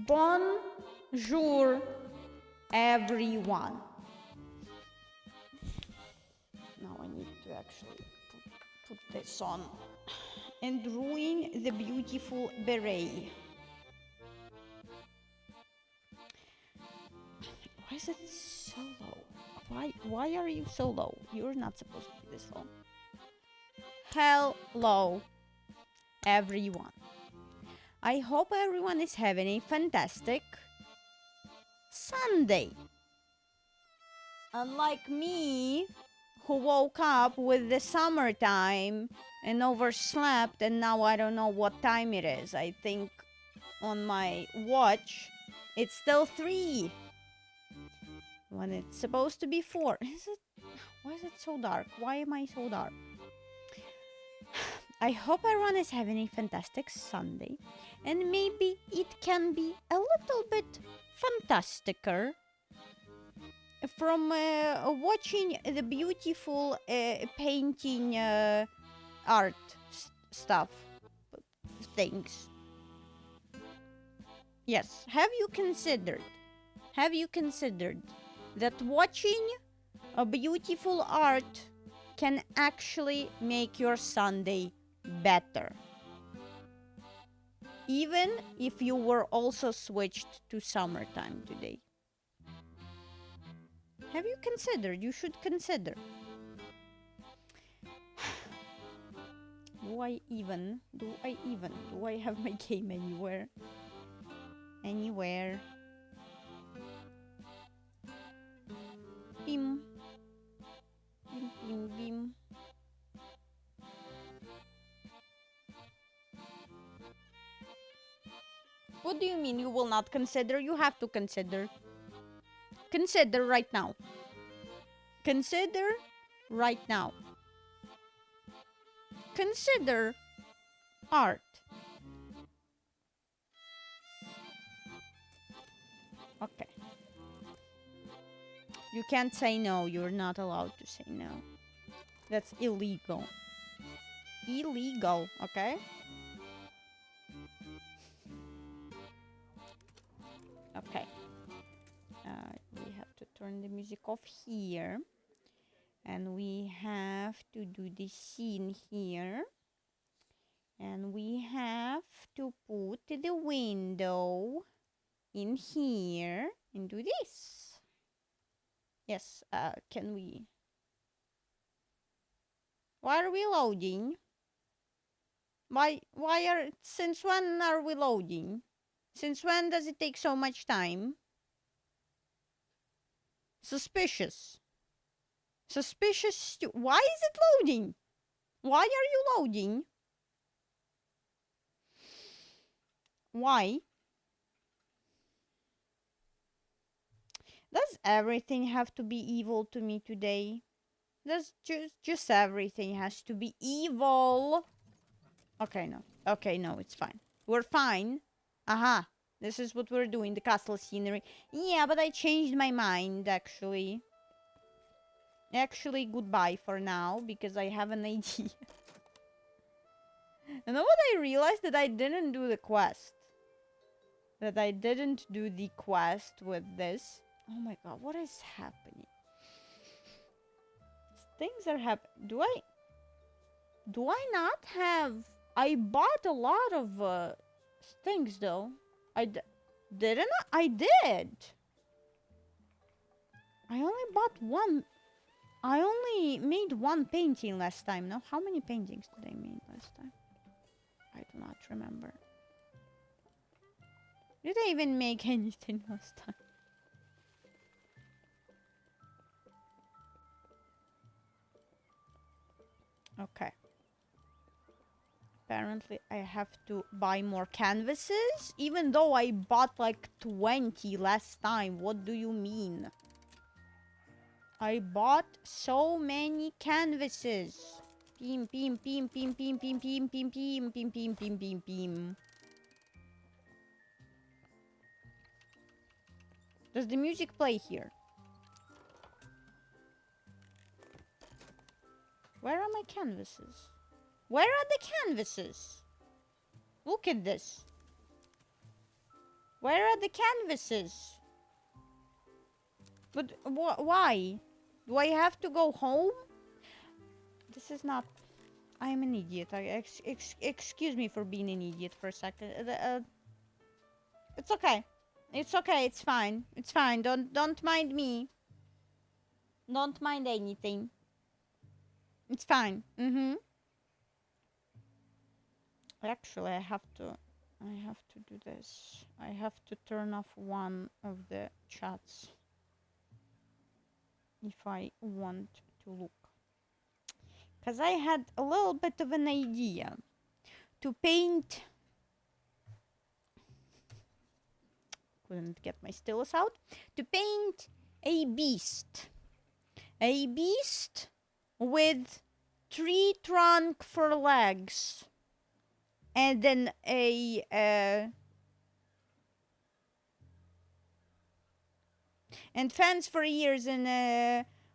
Bonjour, everyone. Now I need to actually put this on and ruin the beautiful beret. Why is it so low? Why are you so low? You're not supposed to be this low. Hello, everyone. I hope everyone is having a fantastic Sunday. Unlike me, who woke up with the summertime and overslept, and now I don't know what time it is. I think on my watch it's still 3 when it's supposed to be 4. Why is it so dark? Why am I so dark? I hope everyone is having a fantastic Sunday, and maybe it can be a little bit fantasticer from watching the beautiful painting art things. Yes, have you considered that watching a beautiful art can actually make your Sunday better, even if you were also switched to summertime today? Have you considered? You should consider. Do I have my game anywhere? Bim. Bim, bim, bim. What do you mean you will not consider? You have to consider. Consider right now. Consider right now. Consider art. Okay. You can't say no. You're not allowed to say no. That's illegal. Illegal, okay? Okay. We have to turn the music off here. And we have to do the scene here. And we have to put the window in here and do this. Yes, can we? Why are we loading? Since when are we loading? Since when does it take so much time? Suspicious. Why is it loading? Why are you loading? Why? Does everything have to be evil to me today? Does just everything has to be evil? Okay, no. Okay, no, it's fine. We're fine. Aha. This is what we're doing, the castle scenery. Yeah, but I changed my mind, actually. Actually, goodbye for now, because I have an idea. You know what I realized? That I didn't do the quest. That I didn't do the quest with this. Oh my god, what is happening? things are happening. Do I not have... I bought a lot of things though. Didn't I? I did. I only bought one. I only made one painting last time. Now, how many paintings did I make last time? I do not remember. Did I even make anything last time? Okay. Apparently, I have to buy more canvases, even though I bought like 20 last time. What do you mean? I bought so many canvases. Pim, pim, pim, pim, pim, pim, pim, pim, pim, pim, pim, pim, pim, pim. Does the music play here? Where are my canvases? Where are the canvases? Look at this. Where are the canvases? But why? Do I have to go home? This is not... I'm an idiot. Excuse me for being an idiot for a second. It's okay. It's okay. It's fine. It's fine. Don't mind me. Don't mind anything. It's fine. Actually, I have to do this. I have to turn off one of the chats if I want to look. Because I had a little bit of an idea to paint... Couldn't get my stylus out. To paint a beast. A beast with tree trunk for legs. And then a... and fans for ears and...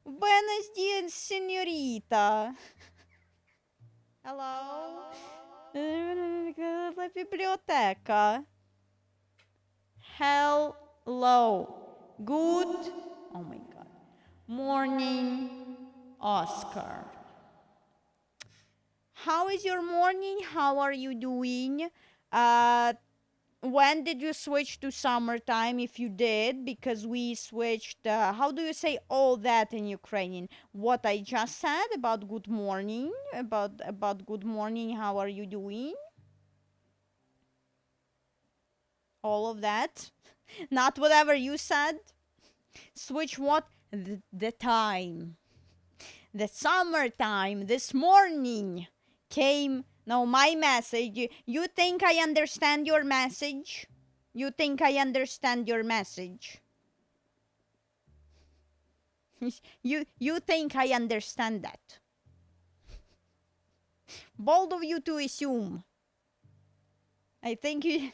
Buenos dias, señorita. Hello? La biblioteca. Hello. Good... Oh my god. Morning, Oscar. How is your morning? How are you doing? When did you switch to summertime, if you did? Because we switched... how do you say all that in Ukrainian? What I just said about good morning? About good morning, how are you doing? All of that? Not whatever you said? Switch what? The time. The summertime, this morning, came... No, my message. You think I understand your message? You think I understand your message? you think I understand that? Bold of you to assume. I think you...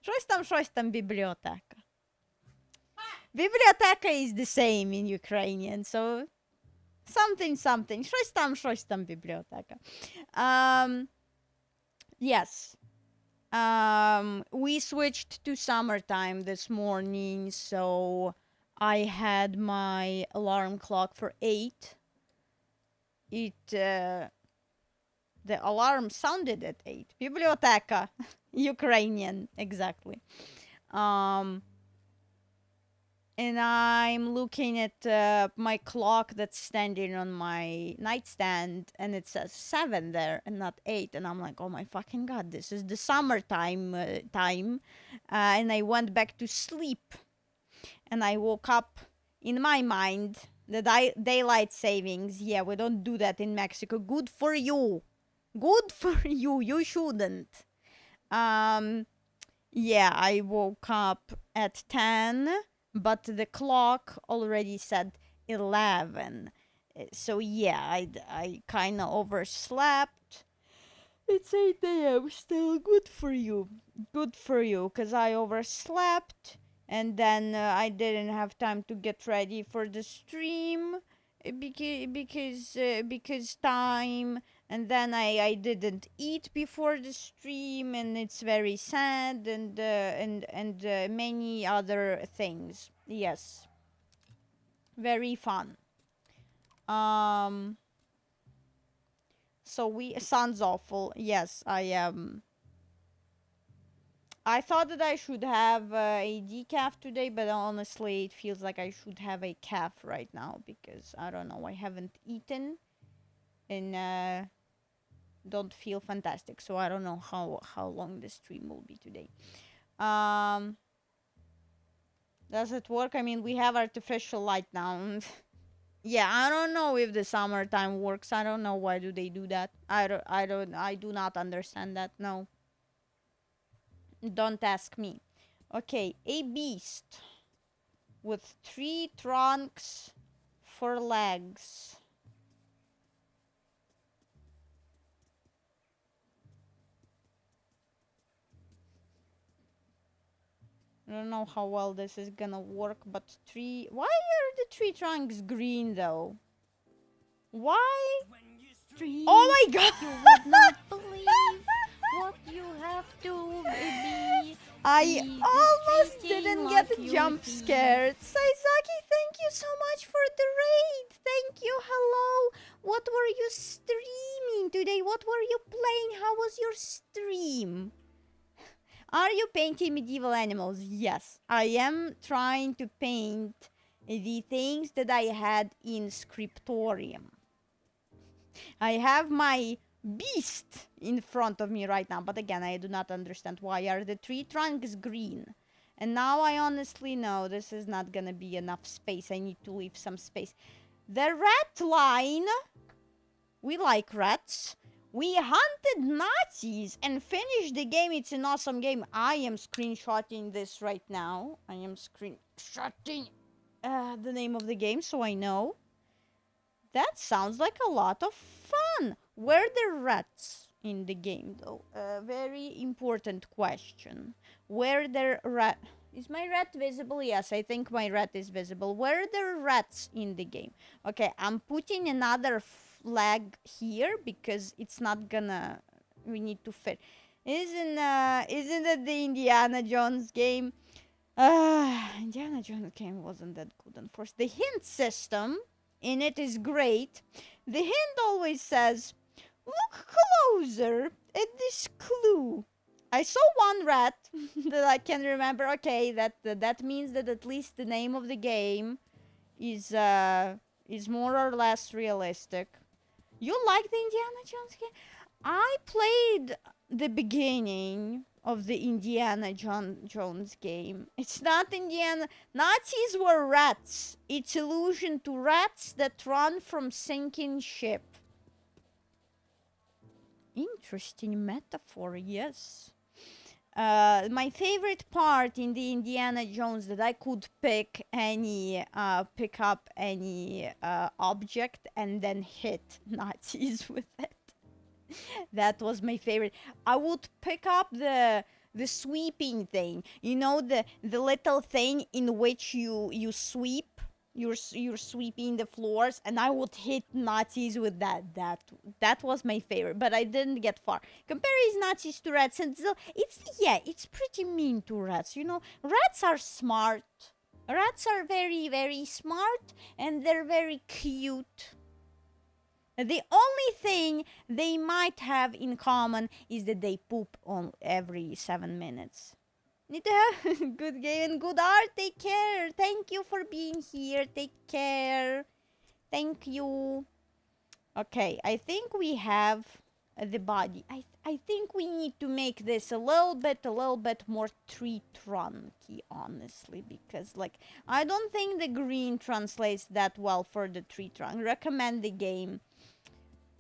Щось там бібліотека. Biblioteca is the same in Ukrainian, so... Something. Щось там biblioteca. Yes. We switched to summertime this morning, so I had my alarm clock for 8. The alarm sounded at 8. Biblioteca. Ukrainian, exactly. And I'm looking at my clock that's standing on my nightstand, and it says 7 there and not 8. And I'm like, oh my fucking god, this is the summertime time. And I went back to sleep. And I woke up in my mind, the daylight savings. Yeah, we don't do that in Mexico. Good for you. Good for you. You shouldn't. Yeah, I woke up at 10. But the clock already said 11. So yeah, I kind of overslept. It's 8 a.m. still. Good for you. Good for you. Because I overslept. And then I didn't have time to get ready for the stream. Because time. And then I didn't eat before the stream, and it's very sad, and many other things. Yes. Very fun. So sounds awful. Yes, I am. I thought that I should have a decaf today, but honestly, it feels like I should have a calf right now because I don't know. I haven't eaten and don't feel fantastic. So I don't know how long the stream will be today. Does it work? I mean, we have artificial light now. Yeah, I don't know if the summertime works. I don't know why do they do that. I do not understand that. No. Don't ask me. Okay, a beast with 3 trunks, 4 legs. I don't know how well this is gonna work, but 3... Why are the 3 trunks green though? Why? Oh my god! You would not believe what you have to be. I almost Treating didn't like get you jump feel. scared. Saizaki, thank you so much for the raid. Thank you. Hello. What were you streaming today? What were you playing? How was your stream? Are you painting medieval animals? Yes. I am trying to paint the things that I had in Scriptorium. I have my beast in front of me right now, but again, I do not understand why are the 3 trunks green. And now I honestly know this is not gonna be enough space. I need to leave some space. The rat line. We like rats. We hunted Nazis and finished the game. It's an awesome game. I am screenshotting this right now. I am screenshotting the name of the game so I know. That sounds like a lot of fun. Were there rats in the game, though? A very important question. Were there rats? Is my rat visible? Yes, I think my rat is visible. Were there rats in the game? Okay, I'm putting another flag here because it's not gonna... We need to fit. Isn't it the Indiana Jones game? Indiana Jones game wasn't that good, unfortunately. The hint system in it is great. The hint always says, look closer at this clue. I saw one rat that I can remember. Okay, that means that at least the name of the game is more or less realistic. You like the Indiana Jones game? I played the beginning of the Indiana Jones game. It's not Indiana. Nazis were rats. It's allusion to rats that run from sinking ship. Interesting metaphor, yes. My favorite part in the Indiana Jones that I could pick up any object and then hit Nazis with it. That was my favorite. I would pick up the sweeping thing. You know, the little thing in which you sweep. You're sweeping the floors, and I would hit Nazis with that. That was my favorite, but I didn't get far. Compare these Nazis to rats, and so it's pretty mean to rats. You know, rats are smart. Rats are very, very smart, and they're very cute. The only thing they might have in common is that they poop on every 7 minutes. Nita, good game and good art. Take care. Thank you for being here. Take care. Thank you. Okay, I think we have the body. I think we need to make this a little bit more tree trunky, honestly, because like I don't think the green translates that well for the tree trunk. Recommend the game.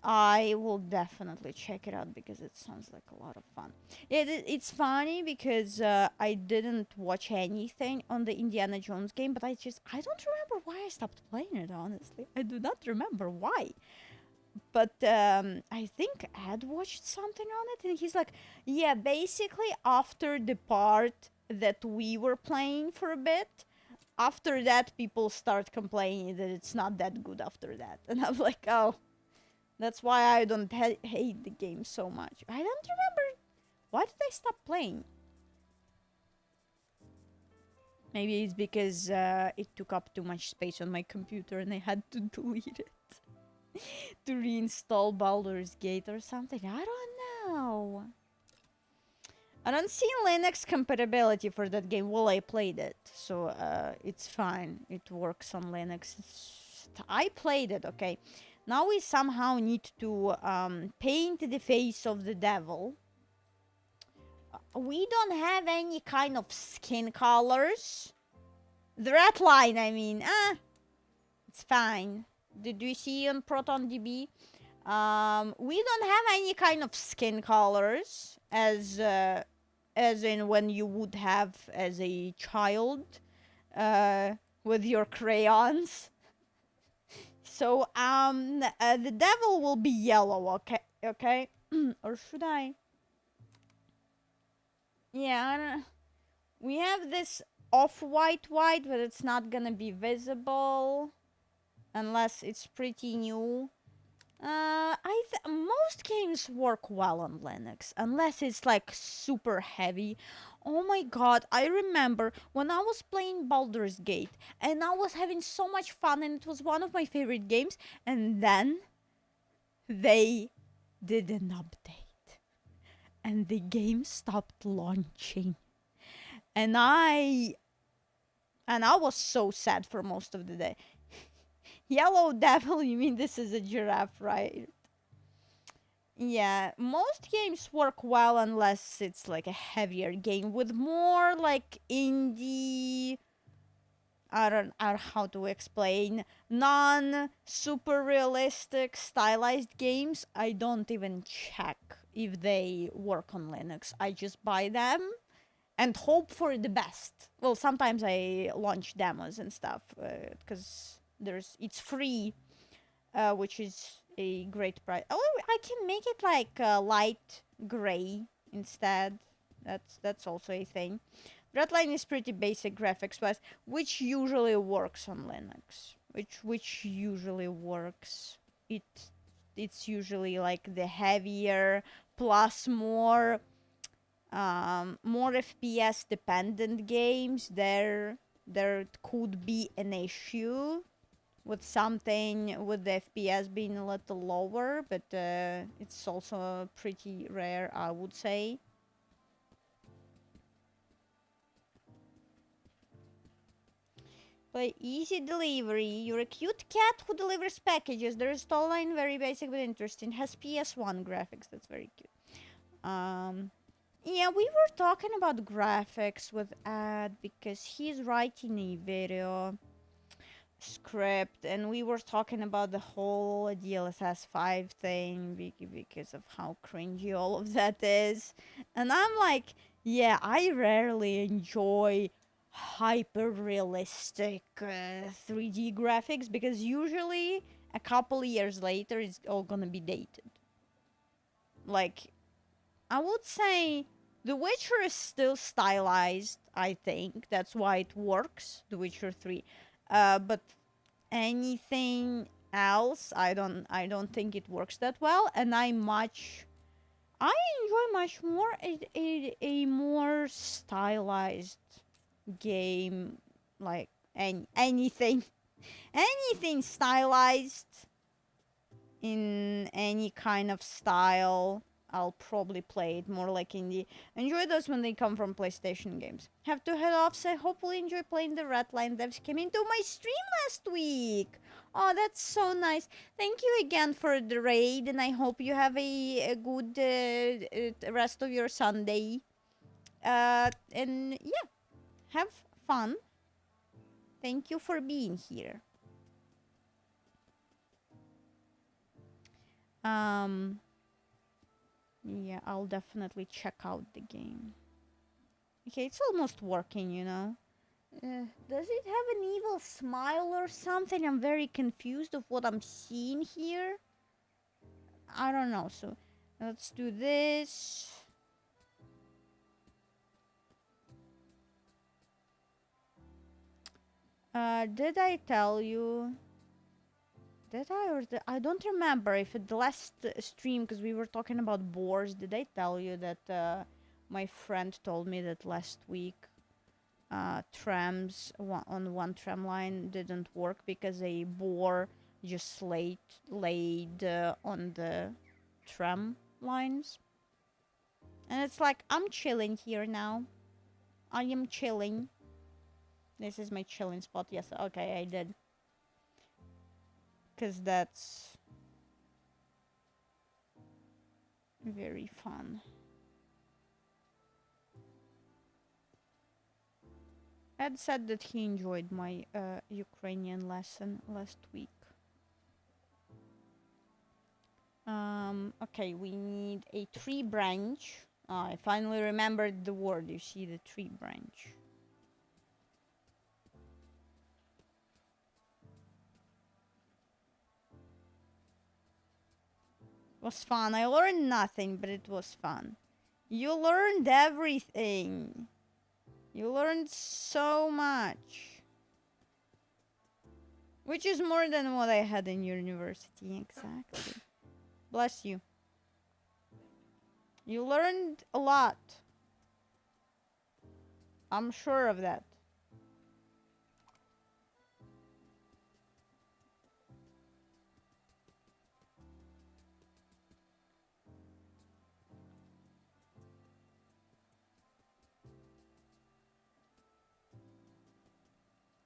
I will definitely check it out because it sounds like a lot of fun. It's funny because I didn't watch anything on the Indiana Jones game, but I don't remember why I stopped playing it, honestly. I do not remember why. But I think Ed watched something on it and he's like, yeah, basically after the part that we were playing for a bit, after that people start complaining that it's not that good after that. And I'm like, oh... That's why I don't hate the game so much. I don't remember. Why did I stop playing? Maybe it's because it took up too much space on my computer and I had to delete it to reinstall Baldur's Gate or something. I don't know. I don't see Linux compatibility for that game. Well, I played it, so it's fine. It works on Linux. I played it, okay. Now we somehow need to paint the face of the devil. We don't have any kind of skin colors. The red line, I mean. It's fine. Did you see on ProtonDB? We don't have any kind of skin colors as in when you would have as a child with your crayons. So the devil will be yellow, okay? Or should I? Yeah, I don't. We have this off-white white, but it's not gonna be visible unless it's pretty new. Most games work well on Linux, unless it's like super heavy. Oh my god, I remember when I was playing Baldur's Gate and I was having so much fun and it was one of my favorite games, and then they did an update and the game stopped launching. And I was so sad for most of the day. Yellow devil, you mean this is a giraffe, right? Yeah, most games work well unless it's like a heavier game with more like indie. I don't know how to explain. Non super realistic stylized games. I don't even check if they work on Linux. I just buy them and hope for the best. Well, sometimes I launch demos and stuff because it's free, which is a great price. Oh, I can make it like light gray instead. That's also a thing. Redline is pretty basic graphics wise, which usually works on Linux. Which usually works. It's usually like the heavier plus more FPS dependent games. There could be an issue with something with the FPS being a little lower, but it's also pretty rare, I would say. Play easy delivery. You're a cute cat who delivers packages. The install line very basic but interesting. Has PS1 graphics. That's very cute. Yeah, we were talking about graphics with Ad because he's writing a video script and we were talking about the whole DLSS 5 thing because of how cringy all of that is. And I'm like, yeah, I rarely enjoy hyper realistic 3D graphics because usually a couple years later it's all gonna be dated. Like, I would say The Witcher is still stylized, I think. That's why it works, The Witcher 3. But anything else, I don't think it works that well, and I enjoy much more a more stylized game, like anything stylized in any kind of style. I'll probably play it more like indie. Enjoy those when they come from PlayStation games. Have to head off, so hopefully enjoy playing the Redline devs came into my stream last week. Oh, that's so nice. Thank you again for the raid, and I hope you have a good rest of your Sunday. And yeah, have fun. Thank you for being here. Yeah, I'll definitely check out the game. Okay, it's almost working, you know. Does it have an evil smile or something? I'm very confused of what I'm seeing here. I don't know, so let's do this. Did I tell you? Did I or I don't remember if at the last stream, because we were talking about boars, did I tell you that my friend told me that last week trams on one tram line didn't work because a boar just laid on the tram lines. And it's like, I'm chilling here now. I am chilling. This is my chilling spot. Yes, okay, I did. Because that's very fun. Ed said that he enjoyed my Ukrainian lesson last week. Okay, we need a tree branch. I finally remembered the word. You see the tree branch. It was fun. I learned nothing, but it was fun. You learned everything. You learned so much. Which is more than what I had in university, exactly. Bless you. You learned a lot. I'm sure of that.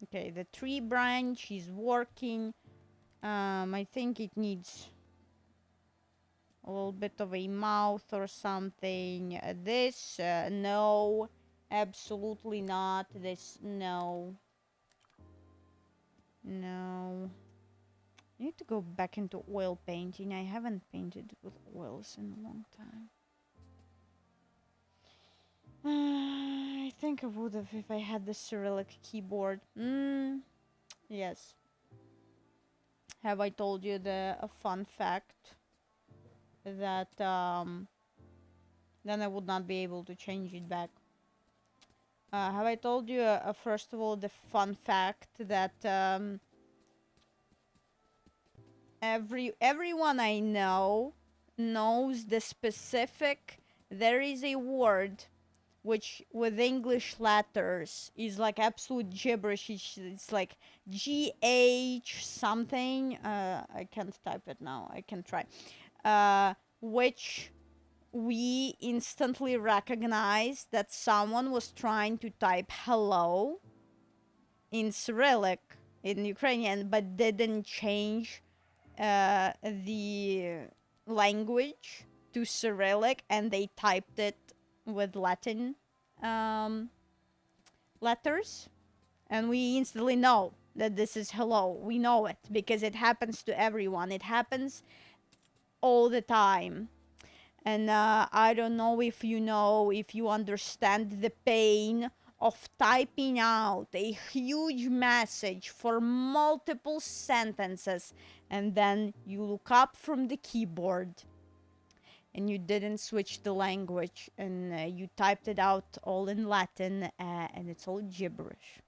Okay, the tree branch is working. I think it needs a little bit of a mouth or something. This, no. Absolutely not. This, no. No. I need to go back into oil painting. I haven't painted with oils in a long time. I think I would have if I had the Cyrillic keyboard. Yes. Have I told you a fun fact that then I would not be able to change it back? Have I told you first of all the fun fact that everyone I know knows the specific. There is a word which with English letters is like absolute gibberish. It's like GH something. I can't type it now. I can try. Which we instantly recognize that someone was trying to type hello in Cyrillic in Ukrainian, but didn't change the language to Cyrillic, and they typed it with Latin letters, and we instantly know that this is hello. We know it because it happens to everyone. It happens all the time. And I don't know if you understand the pain of typing out a huge message for multiple sentences, and then you look up from the keyboard and you didn't switch the language, and you typed it out all in Latin, and it's all gibberish.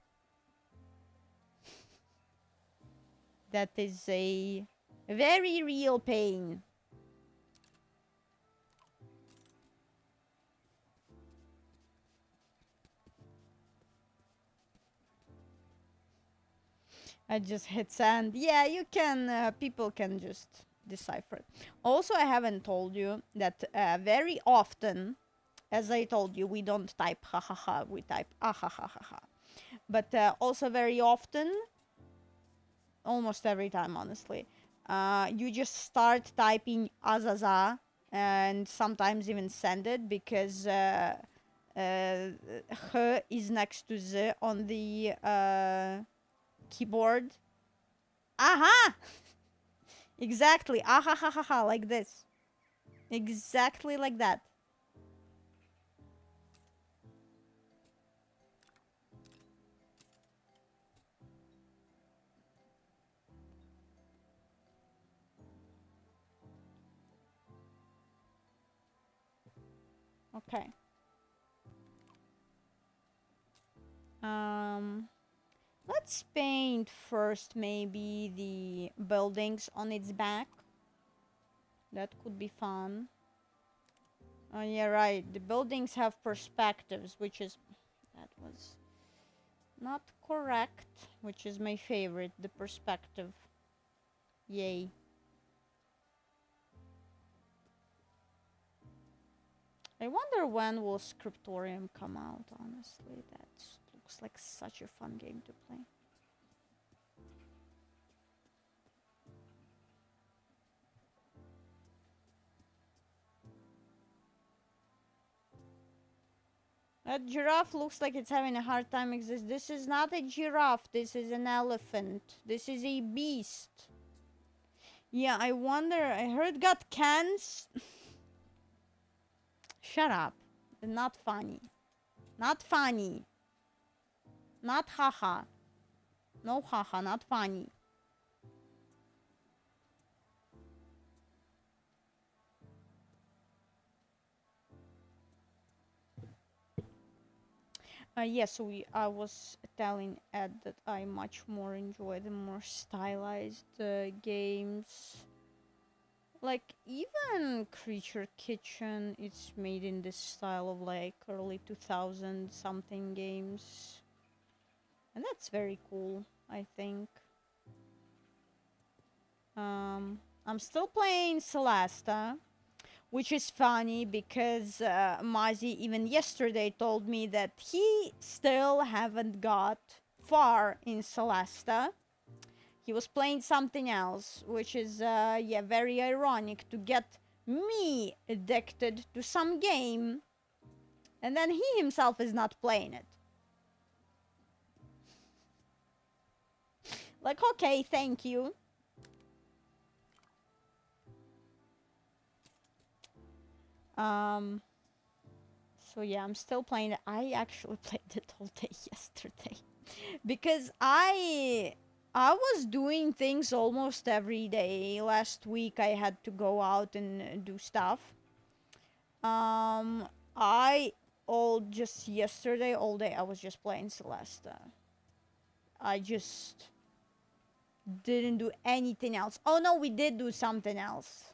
That is a very real pain. I just hit send. Yeah, you can, people can just decipher it. Also, I haven't told you that very often, as I told you, we don't type ha ha ha, we type ah ha ha ha ha. But also very often, almost every time, honestly, you just start typing azaza and sometimes even send it because h is next to z on the keyboard. Aha! Exactly. Aha ha ha ha, like this. Exactly like that. Okay. Let's paint first maybe the buildings on its back. That could be fun. Oh yeah, right. The buildings have perspectives, which is... That was Not correct, which is my favorite, the perspective. Yay. I wonder when will Scriptorium come out, honestly. That looks like such a fun game to play. That giraffe looks like it's having a hard time existing. This is not a giraffe. This is an elephant. This is a beast. Yeah, I wonder. I heard got cans. Shut up. Not funny. Not funny. Not haha. No haha, not funny. Yes, I was telling Ed that I much more enjoy the more stylized games. Like, even Creature Kitchen, it's made in this style of like early 2000 something games. And that's very cool, I think. I'm still playing Celesta, which is funny because Mazi even yesterday told me that he still haven't got far in Celesta. He was playing something else, which is yeah, very ironic to get me addicted to some game and then he himself is not playing it. Like, okay, thank you. So yeah, I'm still playing it. I actually played it all day yesterday because I was doing things almost every day. Last week I had to go out and do stuff. Just yesterday all day I was just playing Celeste. I just didn't do anything else. Oh no, we did do something else.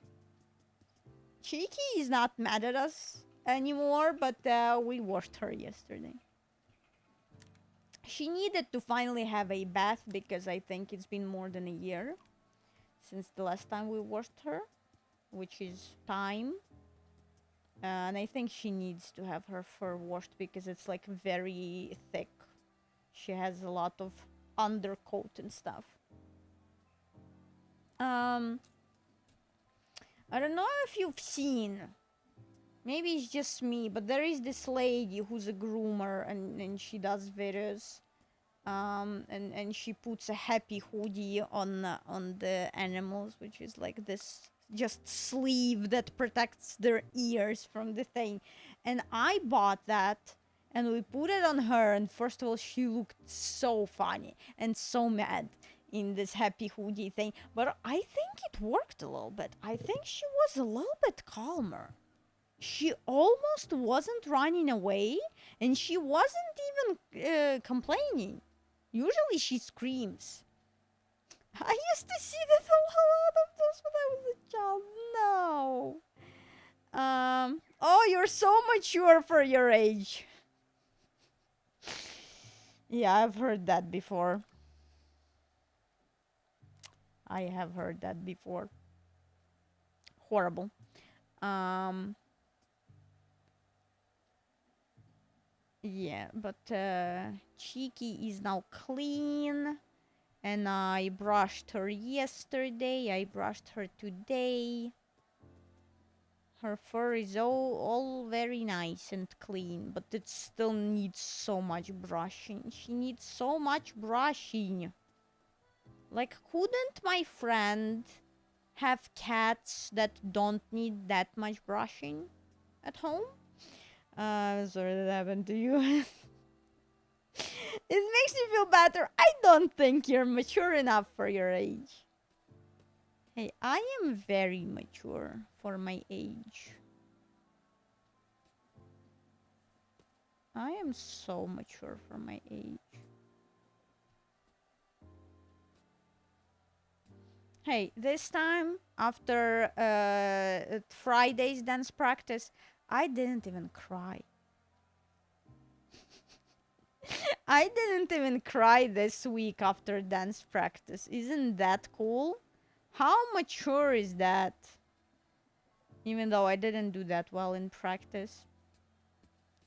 Cheeky is not mad at us anymore, but we washed her yesterday. She needed to finally have a bath because I think it's been more than a year since the last time we washed her, which is time. And I think she needs to have her fur washed because it's like very thick. She has a lot of undercoat and stuff. I don't know if you've seen, maybe it's just me, but there is this lady who's a groomer and she does videos. And she puts a happy hoodie on the animals, which is like this just sleeve that protects their ears from the thing. And I bought that and we put it on her, and first of all she looked so funny and so mad in this happy hoodie thing, but I think it worked a little bit. I think she was a little bit calmer. She almost wasn't running away and she wasn't even complaining. Usually she screams. I used to see that a lot of those when I was a child. No. Oh, you're so mature for your age. Yeah, I've heard that before. I have heard that before. Horrible. Yeah, but Cheeky is now clean. And I brushed her yesterday. I brushed her today. Her fur is all very nice and clean, but it still needs so much brushing. She needs so much brushing. Like, couldn't my friend have cats that don't need that much brushing at home? Sorry that happened to you. It makes me feel better. I don't think you're mature enough for your age. Hey, I am very mature for my age. I am so mature for my age. Hey, this time, after Friday's dance practice, I didn't even cry. I didn't even cry this week after dance practice. Isn't that cool? How mature is that? Even though I didn't do that well in practice.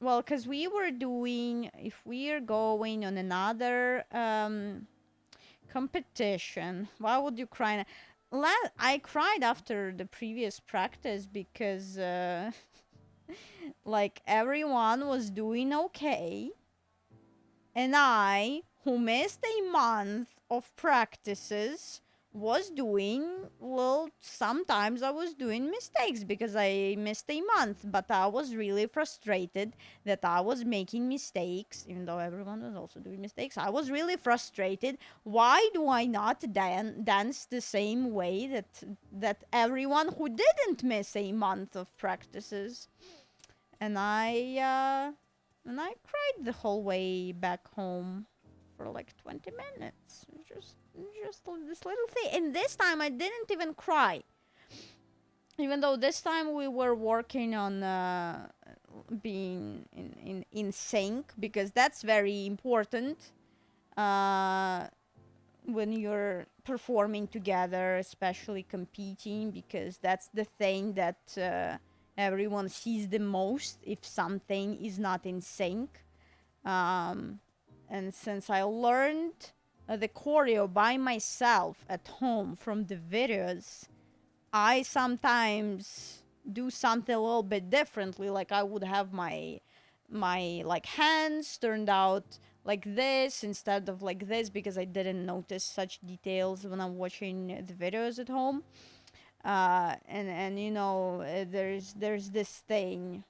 Well, because we were doing, if we are going on another competition, why would you cry? I cried after the previous practice because, like, everyone was doing okay. And I, who missed a month of practices, was doing, well, sometimes I was doing mistakes because I missed a month, but I was really frustrated that I was making mistakes, even though everyone was also doing mistakes. I was really frustrated. Why do I not dance the same way that everyone who didn't miss a month of practices? And I cried the whole way back home for like 20 minutes. Just this little thing. And this time I didn't even cry. Even though this time we were working on being in sync, because that's very important when you're performing together, especially competing, because that's the thing that everyone sees the most if something is not in sync. And since I learned the choreo by myself at home from the videos, I sometimes do something a little bit differently. Like I would have my like hands turned out like this instead of like this, because I didn't notice such details when I'm watching the videos at home. And you know, there's this thing.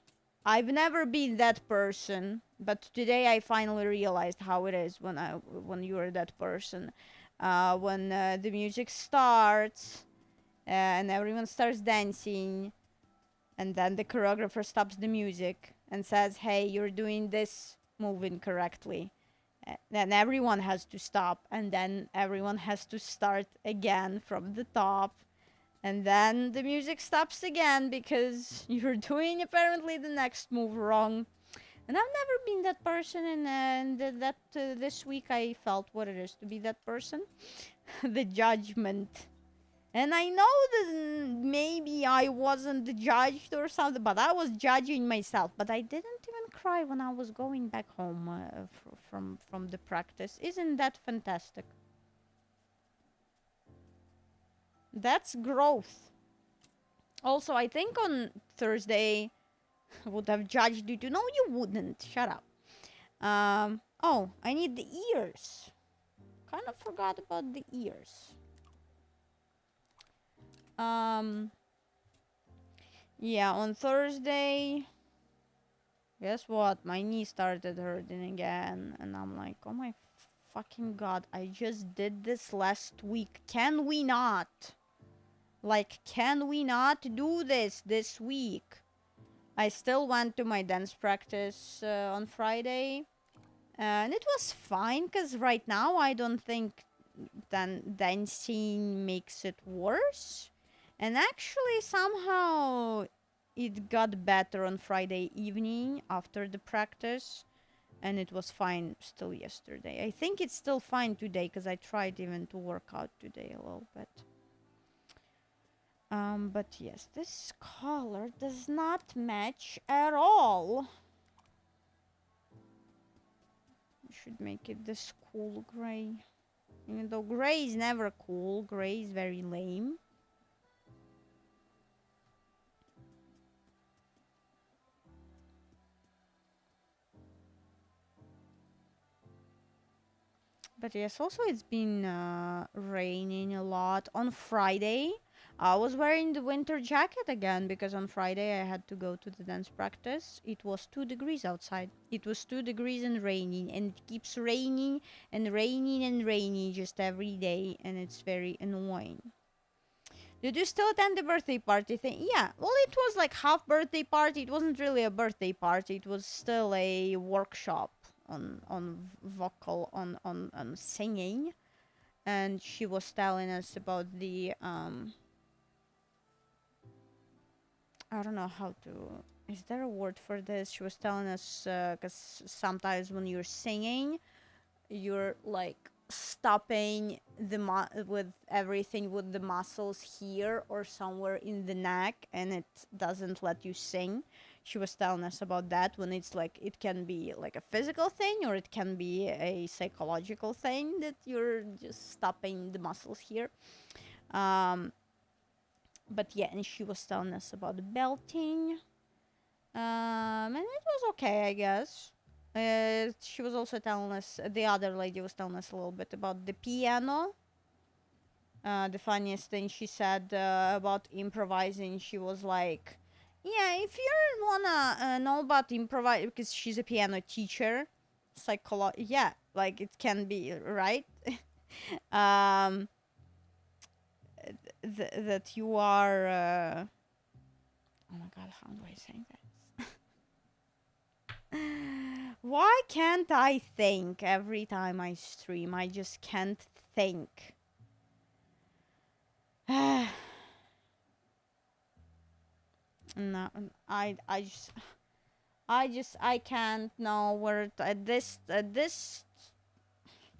I've never been that person, but today I finally realized how it is when you're that person. When the music starts and everyone starts dancing, and then the choreographer stops the music and says, "Hey, you're doing this move incorrectly." Then everyone has to stop, and then everyone has to start again from the top. And then the music stops again because you're doing apparently the next move wrong. And I've never been that person, and this week I felt what it is to be that person. The judgment. And I know that maybe I wasn't judged or something, but I was judging myself. But I didn't even cry when I was going back home from the practice. Isn't that fantastic? That's growth. Also, I think on Thursday I would have judged you to. No, you wouldn't. Shut up. Oh, I need the ears. Kind of forgot about the ears. Yeah, on Thursday, guess what? My knee started hurting again, and I'm like, oh my fucking god, I just did this last week. Can we not? Like, can we not do this week? I still went to my dance practice on Friday, and it was fine, because right now I don't think dancing makes it worse. And actually, somehow it got better on Friday evening after the practice, and it was fine still yesterday. I think it's still fine today, because I tried even to work out today a little bit. But yes, this color does not match at all. I should make it this cool gray. Even though gray is never cool, gray is very lame. But yes, also it's been raining a lot. On Friday, I was wearing the winter jacket again because on Friday I had to go to the dance practice. It was 2 degrees outside. It was 2 degrees and raining, and it keeps raining and raining and raining just every day, and it's very annoying. Did you still attend the birthday party thing? Yeah, well, it was like half birthday party. It wasn't really a birthday party. It was still a workshop on vocal on singing, and she was telling us about the I don't know how to, is there a word for this? She was telling us because sometimes when you're singing, you're like stopping with everything with the muscles here or somewhere in the neck, and it doesn't let you sing. She was telling us about that, when it's like it can be like a physical thing or it can be a psychological thing, that you're just stopping the muscles here. But yeah, and she was telling us about the belting. And it was okay, I guess. She was also telling us, the other lady was telling us a little bit about the piano. The funniest thing she said about improvising, she was like, yeah, if you wanna know about improvise, because she's a piano teacher, yeah, like it can be, right? um, that you are, oh my god, how do I say that? Why can't I think every time I stream? I just can't think. No, I can't know where at this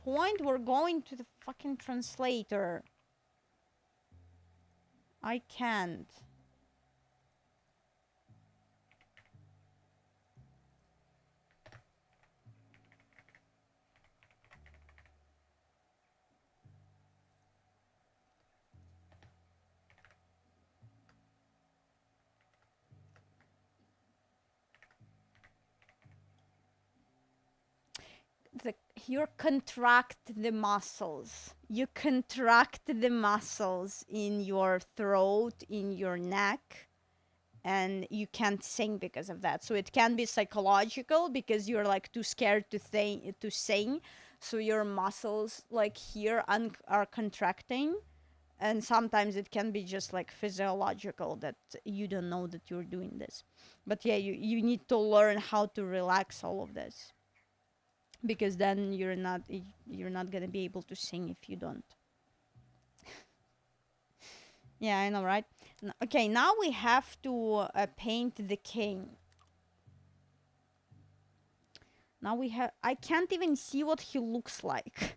point we're going to the fucking translator. I can't. You contract the muscles. You contract the muscles in your throat, in your neck, and you can't sing because of that. So it can be psychological because you're like too scared to sing, so your muscles like here are contracting, and sometimes it can be just like physiological that you don't know that you're doing this. But yeah, you need to learn how to relax all of this, because then you're not gonna be able to sing if you don't. Yeah, I know, right? Okay, now we have to paint the king. Now we have... I can't even see what he looks like.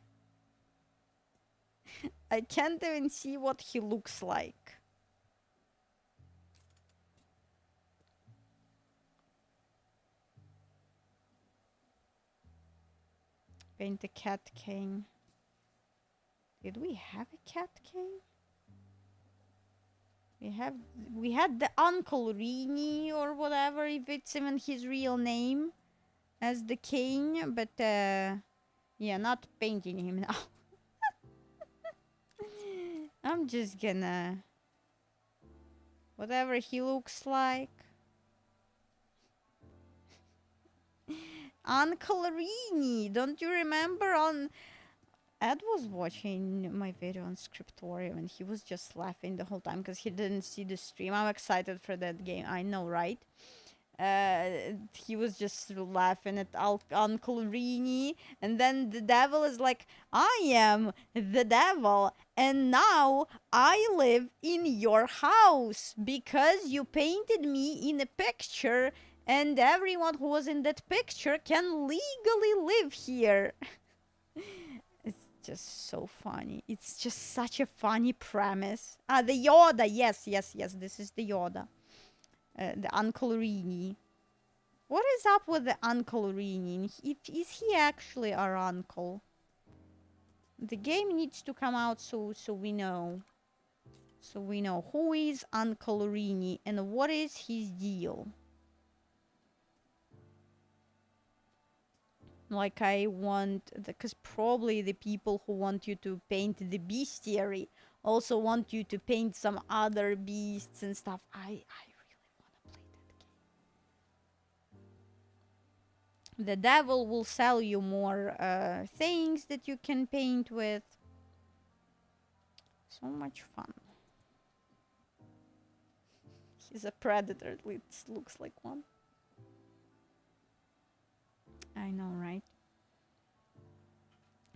I can't even see what he looks like. Paint the cat king. Did we have a cat king? We had the Uncle Rini or whatever, if it's even his real name, as the king, but yeah, not painting him now. I'm just gonna... whatever he looks like. Uncle Rini, don't you remember on... Ed was watching my video on Scriptorium and he was just laughing the whole time because he didn't see the stream. I'm excited for that game, I know, right? He was just laughing at Uncle Rini, and then the devil is like, I am the devil, and now I live in your house because you painted me in a picture, and everyone who was in that picture can legally live here. It's just so funny. It's just such a funny premise. The Yoda, yes, this is the Yoda. The Uncle Rini. What is up with the Uncle Rini? Is he actually our uncle? The game needs to come out so we know. So we know who is Uncle Rini and what is his deal. Like I want... because probably the people who want you to paint the bestiary also want you to paint some other beasts and stuff. I really want to play that game. The devil will sell you more things that you can paint with. So much fun. He's a predator. It looks like one. I know, right?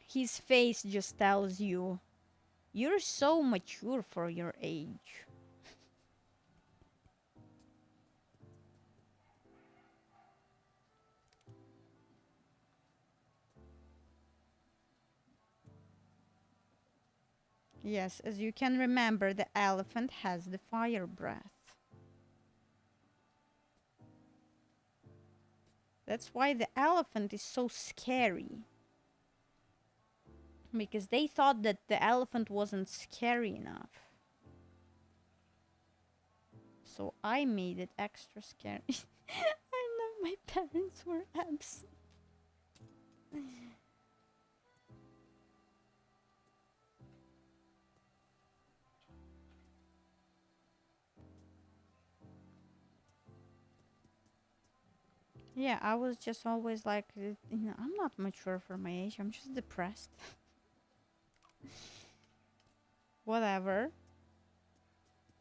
His face just tells you, you're so mature for your age. Yes, as you can remember, the elephant has the fire breath. That's why the elephant is so scary. Because they thought that the elephant wasn't scary enough. So I made it extra scary. I love my parents were absent. Yeah, I was just always like, I'm not mature for my age. I'm just depressed. Whatever.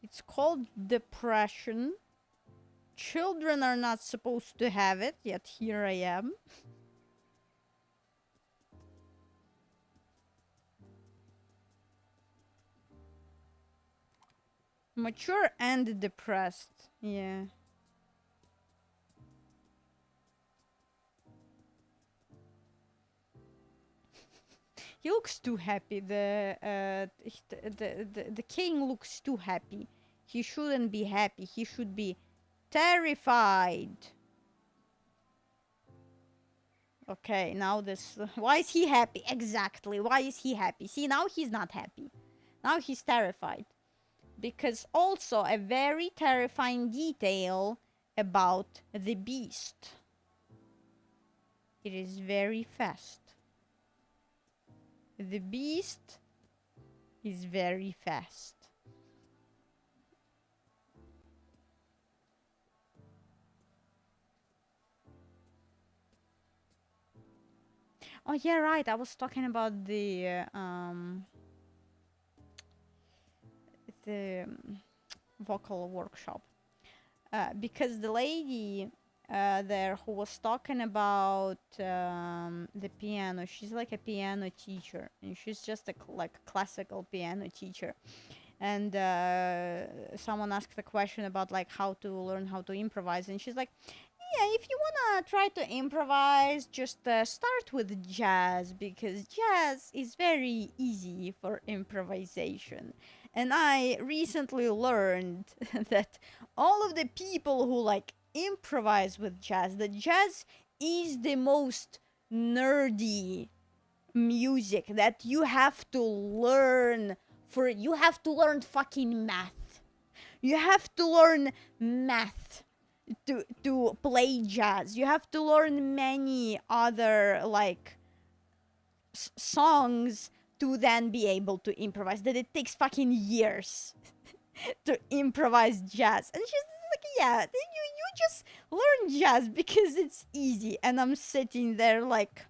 It's called depression. Children are not supposed to have it, yet here I am. Mature and depressed. Yeah. He looks too happy. The king looks too happy. He shouldn't be happy. He should be terrified. Okay, now this. Why is he happy? Exactly. Why is he happy? See, now he's not happy. Now he's terrified. Because also a very terrifying detail about the beast. It is very fast. The beast is very fast. Oh yeah, right. I was talking about the vocal workshop because the lady there who was talking about the piano, she's like a piano teacher, and she's just a like classical piano teacher. And someone asked a question about like how to learn how to improvise, and she's like, yeah, if you wanna try to improvise, just start with jazz, because jazz is very easy for improvisation. And I recently learned that all of the people who like improvise with jazz, that jazz is the most nerdy music that you have to learn for. You have to learn fucking math. You have to learn math to play jazz. You have to learn many other like songs to then be able to improvise. That it takes fucking years to improvise jazz. And she's like, yeah, you just learn jazz because it's easy. And I'm sitting there like,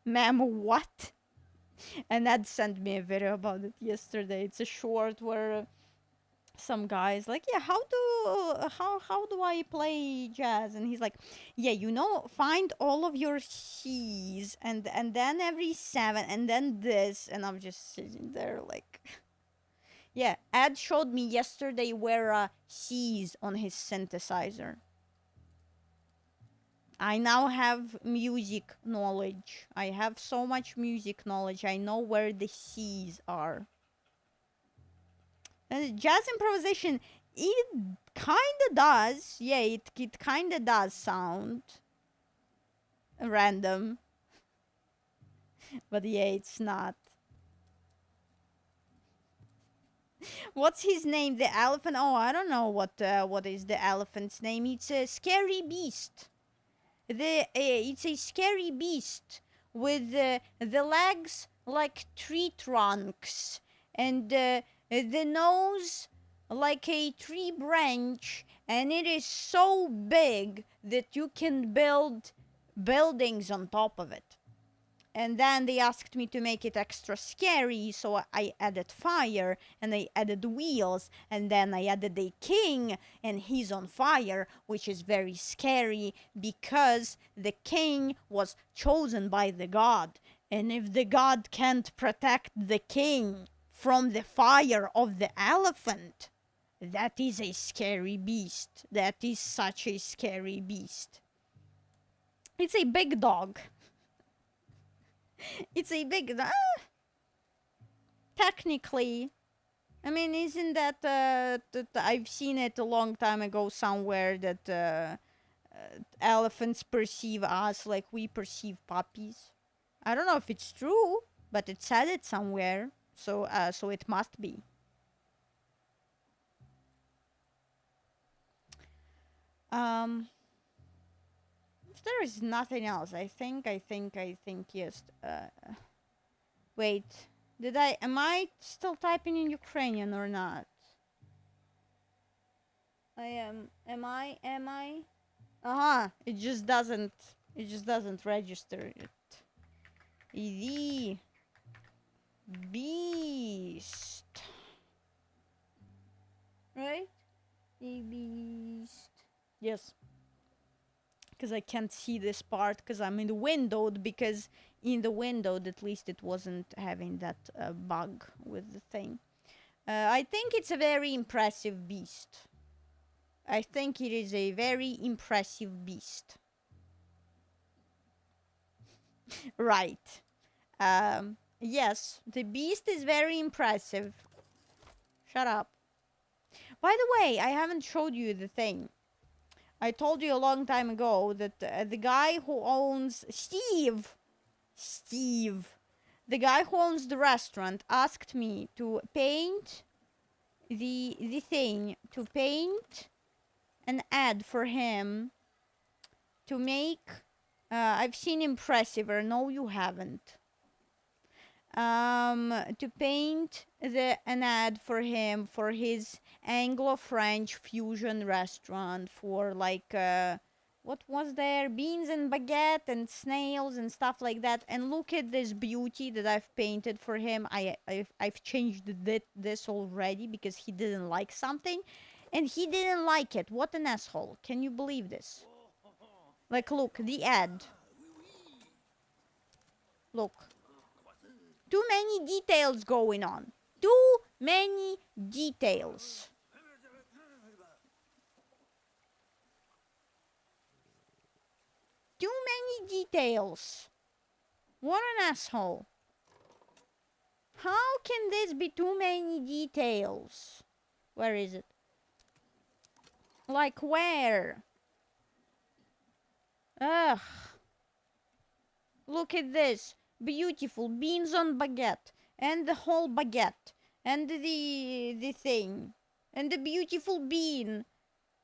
ma'am, what? And Ed sent me a video about it yesterday. It's a short where some guys like, yeah, how do I play jazz? And he's like, yeah, find all of your C's and then every seven and then this. And I'm just sitting there like, yeah. Ed showed me yesterday where C's on his synthesizer. I now have music knowledge. I have so much music knowledge. I know where the C's are. And jazz improvisation, it kinda does. Yeah, it kinda does sound random. But yeah, it's not. What's his name? The elephant? Oh, I don't know what is the elephant's name. It's a scary beast. It's a scary beast with the legs like tree trunks and the nose like a tree branch, and it is so big that you can build buildings on top of it. And then they asked me to make it extra scary, so I added fire, and I added wheels, and then I added a king, and he's on fire, which is very scary because the king was chosen by the god. And if the god can't protect the king from the fire of the elephant, that is a scary beast. That is such a scary beast. It's a big dog. It's a big... technically, I mean, isn't that, I've seen it a long time ago somewhere that elephants perceive us like we perceive puppies. I don't know if it's true, but it said it somewhere, so it must be. If there is nothing else, I think, yes. Wait, am I still typing in Ukrainian or not? Am I? It just doesn't register it. The beast. Right? The beast. Yes. Because I can't see this part because I'm in the windowed, because in the windowed at least it wasn't having that bug with the thing. I think it's a very impressive beast. I think it is a very impressive beast. Right. Yes, the beast is very impressive. Shut up. By the way, I haven't showed you the thing. I told you a long time ago that the guy who owns Steve, the guy who owns the restaurant, asked me to paint the thing, to paint an ad for him to make. I've seen Impressiver. No, you haven't. To paint an ad for him for his Anglo-French fusion restaurant for like what was there? Beans and baguette and snails and stuff like that. And look at this beauty that I've painted for him. I've changed this already because he didn't like something, and he didn't like it. What an asshole! Can you believe this? Like, look, the ad. Look. Too many details going on. Too many details. Too many details. What an asshole. How can this be too many details? Where is it? Like where? Ugh. Look at this. Beautiful beans on baguette, and the whole baguette, and the thing, and the beautiful bean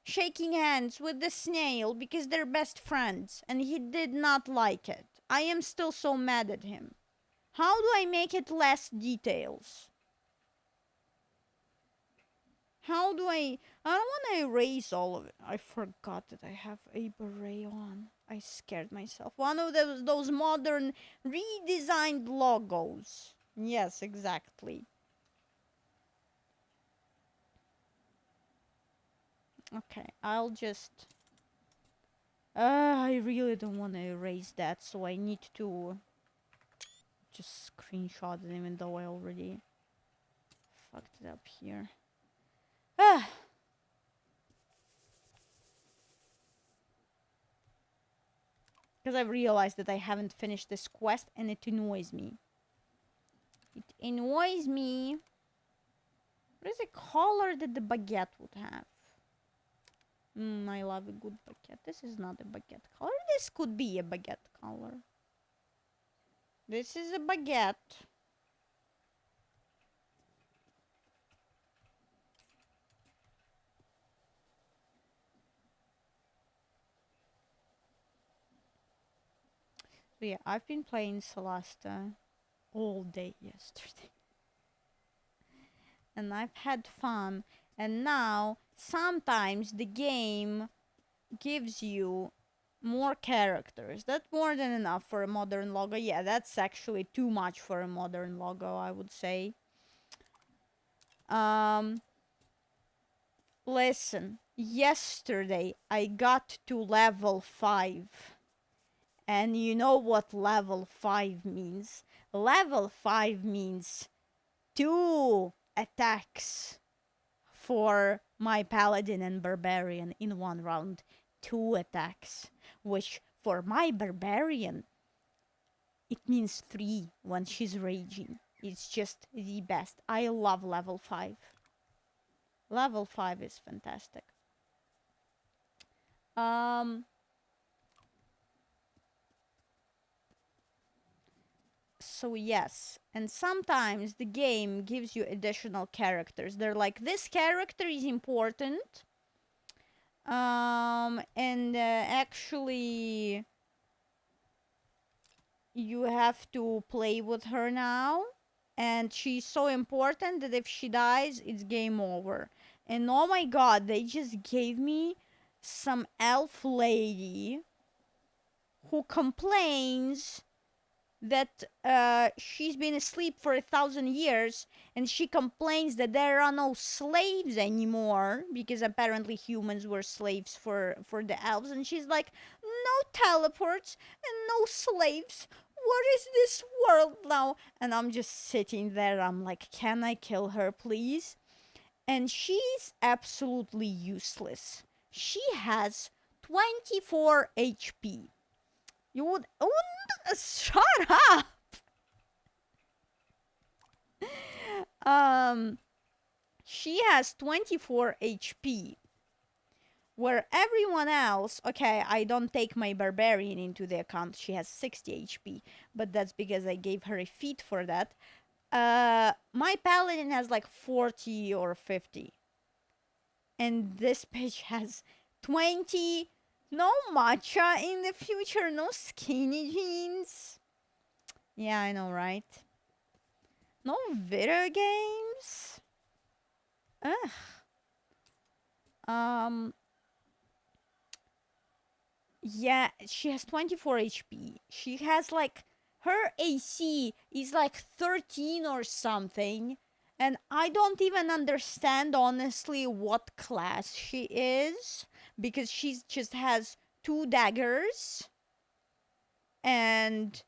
shaking hands with the snail because they're best friends, and he did not like it. I am still so mad at him. How do I make it less details? How do I don't want to erase all of it. I forgot that I have a beret on. I scared myself. One of those modern redesigned logos. Yes, exactly. Okay, I'll just... I really don't want to erase that, so I need to just screenshot it, even though I already fucked it up here. Because I've realized that I haven't finished this quest, and it annoys me. It annoys me. What is a color that the baguette would have? I love a good baguette. This is not a baguette color. This could be a baguette color. This is a baguette. So yeah, I've been playing Celeste all day yesterday. And I've had fun. And now, sometimes the game gives you more characters. That's more than enough for a modern logo. Yeah, that's actually too much for a modern logo, I would say. Listen, yesterday I got to level 5. And you know what level 5 means? Level 5 means 2 attacks for my paladin and barbarian in one round. 2 attacks, which for my barbarian, it means 3 when she's raging. It's just the best. I love level 5. Level 5 is fantastic. So yes, and sometimes the game gives you additional characters. They're like, this character is important. And actually you have to play with her now. And she's so important that if she dies, it's game over. And oh my god, they just gave me some elf lady who complains that she's been asleep for 1,000 years, and she complains that there are no slaves anymore because apparently humans were slaves for the elves, and she's like, no teleports and no slaves. What is this world now? And I'm just sitting there. I'm like, can I kill her, please? And she's absolutely useless. She has 24 HP. You would. Oh, shut up! She has 24 HP. Where everyone else, okay, I don't take my barbarian into the account. She has 60 HP, but that's because I gave her a feat for that. My paladin has like 40 or 50. And this bitch has 20. No matcha in the future, no skinny jeans. Yeah, I know, right? No video games? Ugh. Yeah, she has 24 HP. She has like, her AC is like 13 or something. And I don't even understand honestly what class she is, because she just has 2 daggers and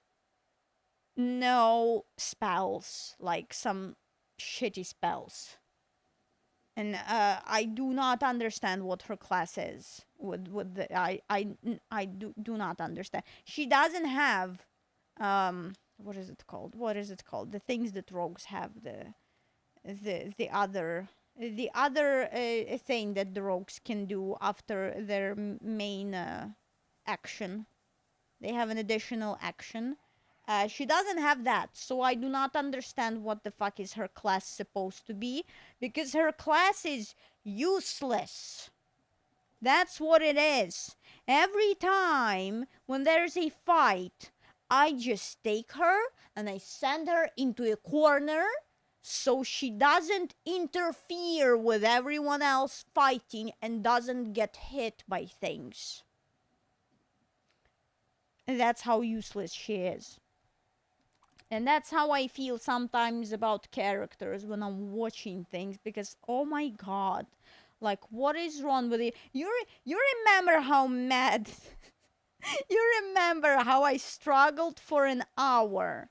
no spells, like some shitty spells. And I do not understand what her class is. I do not understand. She doesn't have what is it called? What is it called? The things that rogues have, the other thing that the rogues can do after their main action. They have an additional action. She doesn't have that, so I do not understand what the fuck is her class supposed to be, because her class is useless. That's what it is. Every time when there's a fight, I just take her and I send her into a corner so she doesn't interfere with everyone else fighting and doesn't get hit by things. And that's how useless she is. And that's how I feel sometimes about characters when I'm watching things, because oh my god, like, what is wrong with it? You remember how mad you remember how I struggled for an hour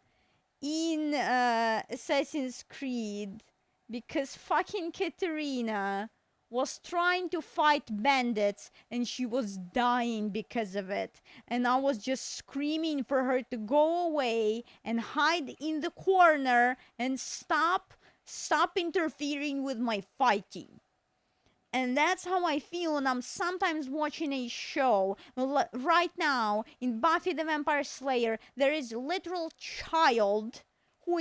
in Assassin's Creed because fucking Katerina was trying to fight bandits and she was dying because of it. And I was just screaming for her to go away and hide in the corner and stop interfering with my fighting. And that's how I feel when I'm sometimes watching a show. Right now, in Buffy the Vampire Slayer, there is a literal child who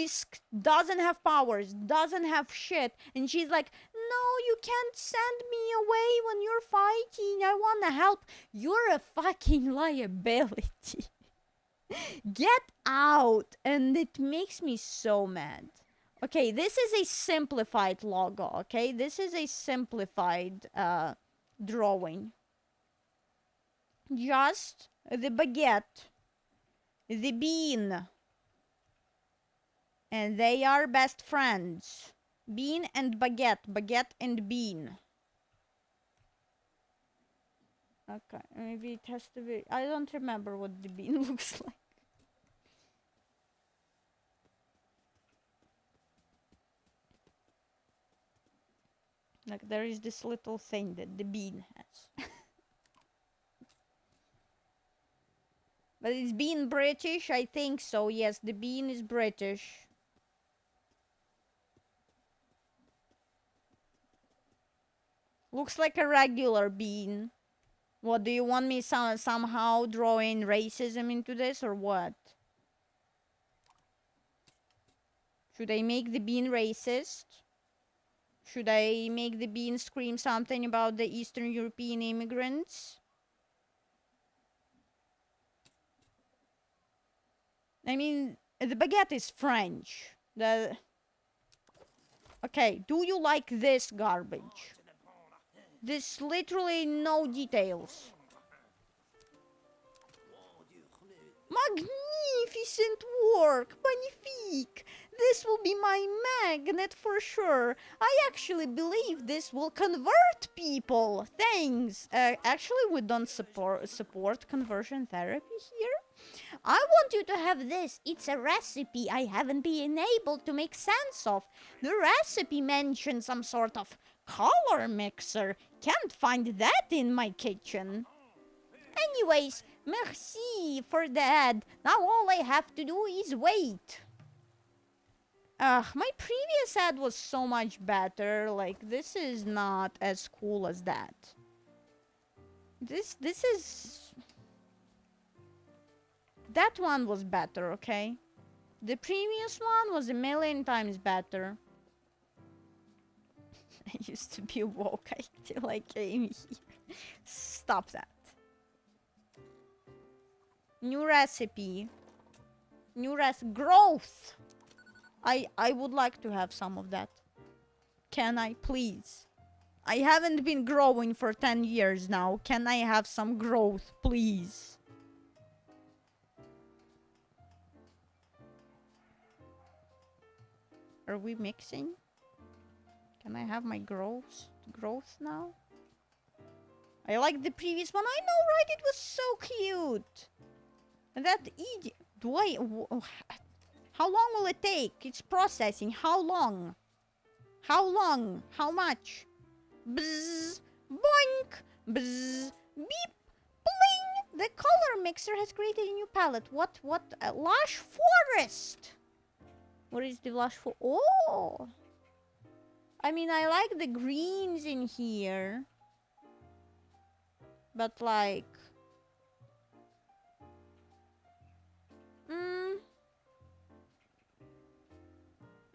doesn't have powers, doesn't have shit, and she's like, no, you can't send me away when you're fighting. I want to help. You're a fucking liability. Get out. And it makes me so mad. Okay, this is a simplified logo, okay? This is a simplified drawing. Just the baguette, the bean, and they are best friends. Bean and baguette, baguette and bean. Okay, maybe it has to be... I don't remember what the bean looks like. Like, there is this little thing that the bean has. But it's bean British? I think so, yes, the bean is British. Looks like a regular bean. What, do you want me somehow drawing racism into this or what? Should I make the bean racist? Should I make the bean scream something about the Eastern European immigrants? I mean, the baguette is French. Okay, do you like this garbage? This literally no details. Magnificent work! Magnifique! This will be my magnet for sure. I actually believe this will convert people. Thanks. Actually, we don't support conversion therapy here. I want you to have this. It's a recipe I haven't been able to make sense of. The recipe mentions some sort of color mixer. Can't find that in my kitchen. Anyways, merci for the ad. Now all I have to do is wait. My previous ad was so much better. Like, this is not as cool as that. This is... That one was better, okay? The previous one was a million times better. I used to be woke till I came here. Stop that. New recipe. Growth! I would like to have some of that. Can I, please? I haven't been growing for 10 years now. Can I have some growth, please? Are we mixing? Can I have my growth now? I like the previous one. I know, right? It was so cute. And that how long will it take? It's processing. How long? How much? Bzz, boink, bzz, beep, bling. The color mixer has created a new palette. What? Lush forest. What is the lush for? Oh! I mean, I like the greens in here. But like...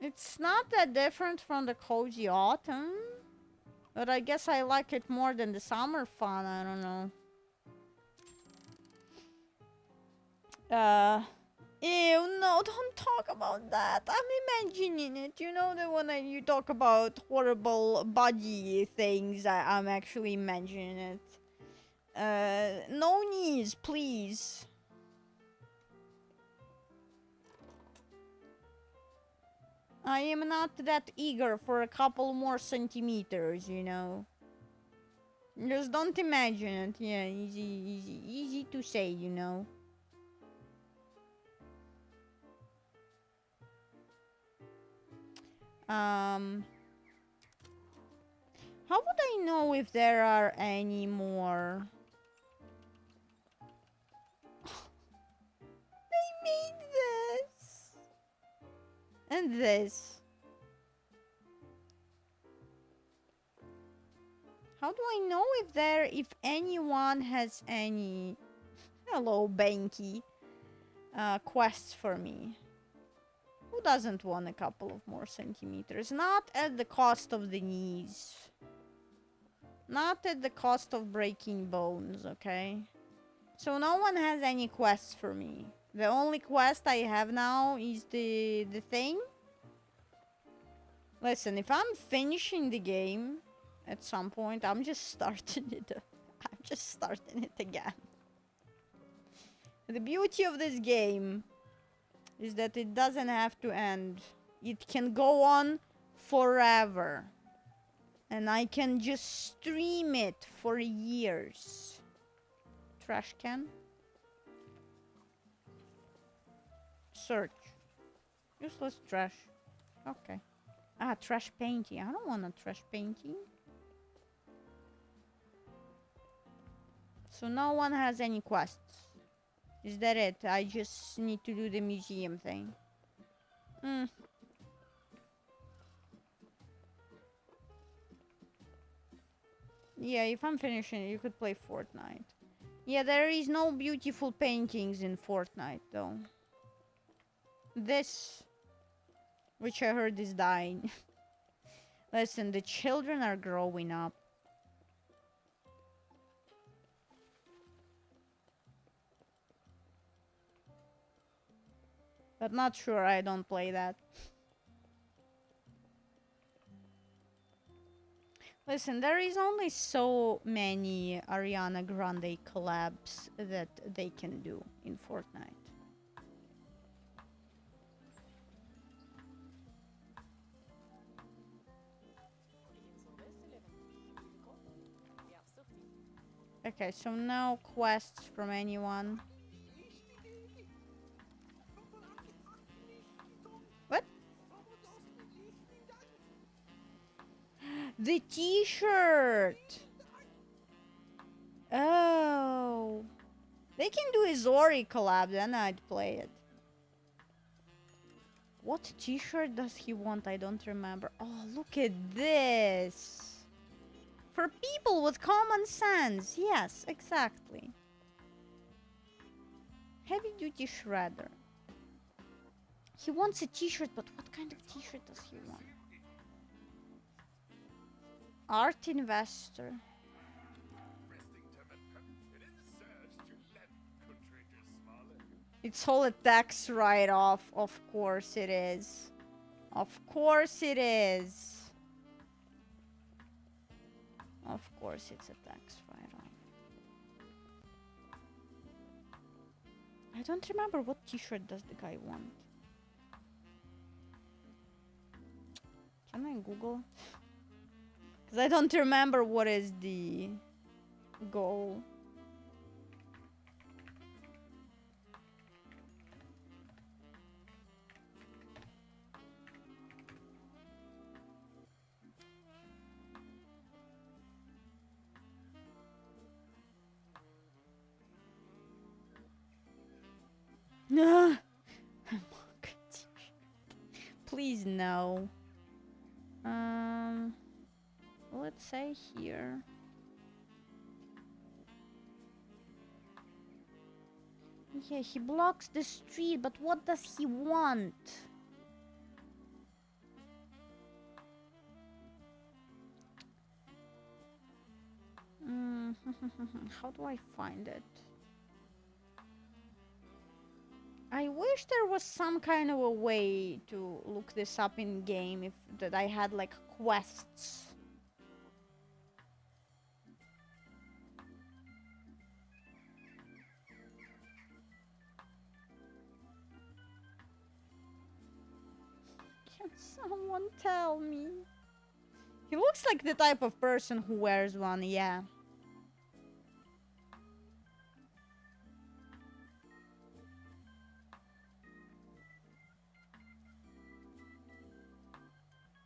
It's not that different from the cozy autumn. But I guess I like it more than the summer fun, I don't know. Ew, no, don't talk about that. I'm imagining it. You know that when you talk about horrible body things, I'm actually imagining it. No knees, please. I am not that eager for a couple more centimeters, you know. Just don't imagine it. Yeah, easy to say, you know. How would I know if there are any more? They made this. And this. How do I know if anyone has any... Hello, Banky. Quests for me. Who doesn't want a couple of more centimeters? Not at the cost of the knees. Not at the cost of breaking bones, okay? So no one has any quests for me. The only quest I have now is the thing. Listen, if I'm finishing the game at some point, I'm just starting it. I'm just starting it again. The beauty of this game is that it doesn't have to end. It can go on forever. And I can just stream it for years. Trash can. Search. Useless trash. Okay. Ah, trash painting. I don't want a trash painting. So no one has any quests. Is that it? I just need to do the museum thing. Yeah, if I'm finishing, you could play Fortnite. Yeah, there is no beautiful paintings in Fortnite, though. This, which I heard is dying. Listen, the children are growing up. But not sure, I don't play that. Listen, there is only so many Ariana Grande collabs that they can do in Fortnite. Okay, so no quests from anyone. What? The t-shirt! Oh. They can do a Zori collab, then I'd play it. What t-shirt does he want? I don't remember. Oh, look at this! For people with common sense. Yes, exactly. Heavy duty shredder. He wants a t-shirt, but what kind of t-shirt does he want? Art investor. It's all a tax write-off. Of course it is. Of course it is. Of course it's a tax write-off. I don't remember what t-shirt does the guy want. Can I Google? Because I don't remember what is the goal. No. Please no. Let's say here. Yeah, he blocks the street, but what does he want? How do I find it? I wish there was some kind of a way to look this up in game, if that I had like quests. Can someone tell me? He looks like the type of person who wears one, yeah.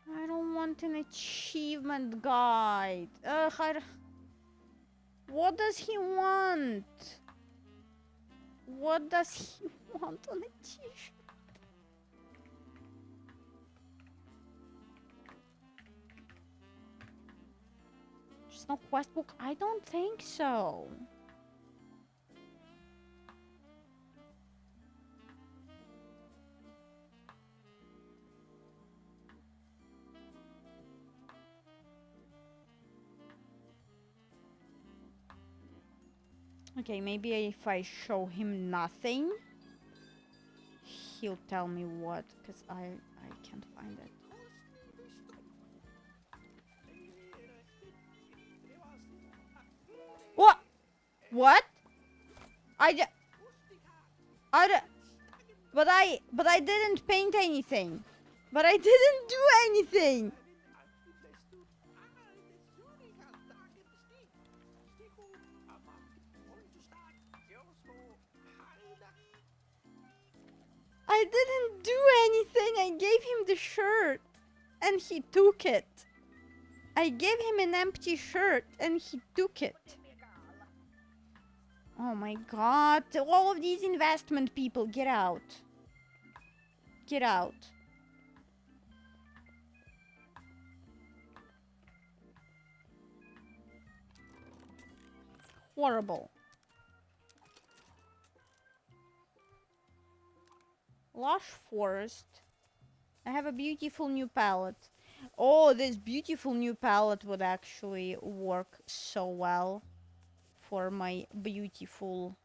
I don't want an achievement guide. Ugh, what does he want? What does he want on a t-shirt? There's no quest book? I don't think so. Okay, maybe if I show him nothing, he'll tell me what, because I can't find it. What? What? But I didn't paint anything. But I didn't do anything. I didn't do anything. I gave him the shirt and he took it. I gave him an empty shirt and he took it. Oh my god. All of these investment people, get out. Get out. horrible. Lush forest. I have a beautiful new palette. Oh, this beautiful new palette would actually work so well for my beautiful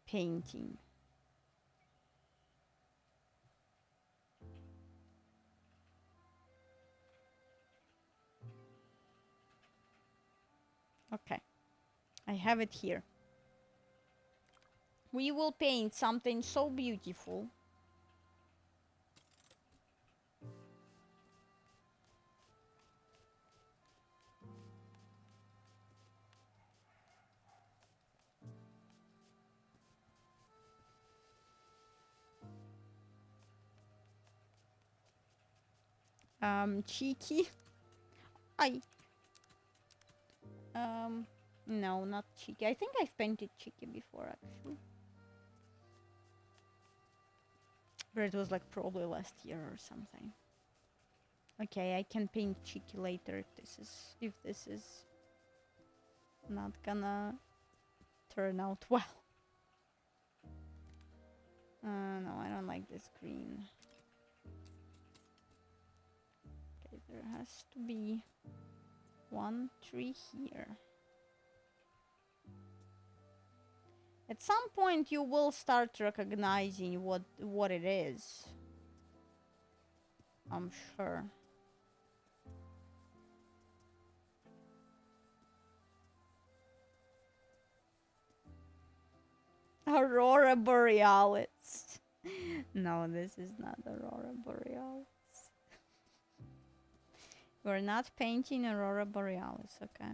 painting. Okay, I have it here. We will paint something so beautiful. Cheeky. I no, not cheeky. I think I've painted cheeky before actually. But it was like probably last year or something. Okay, I can paint cheeky later if this is not gonna turn out well. No, I don't like this green. Okay, there has to be one tree here. At some point you will start recognizing what it is. I'm sure. Aurora Borealis. No, this is not Aurora Borealis. We're not painting Aurora Borealis, okay?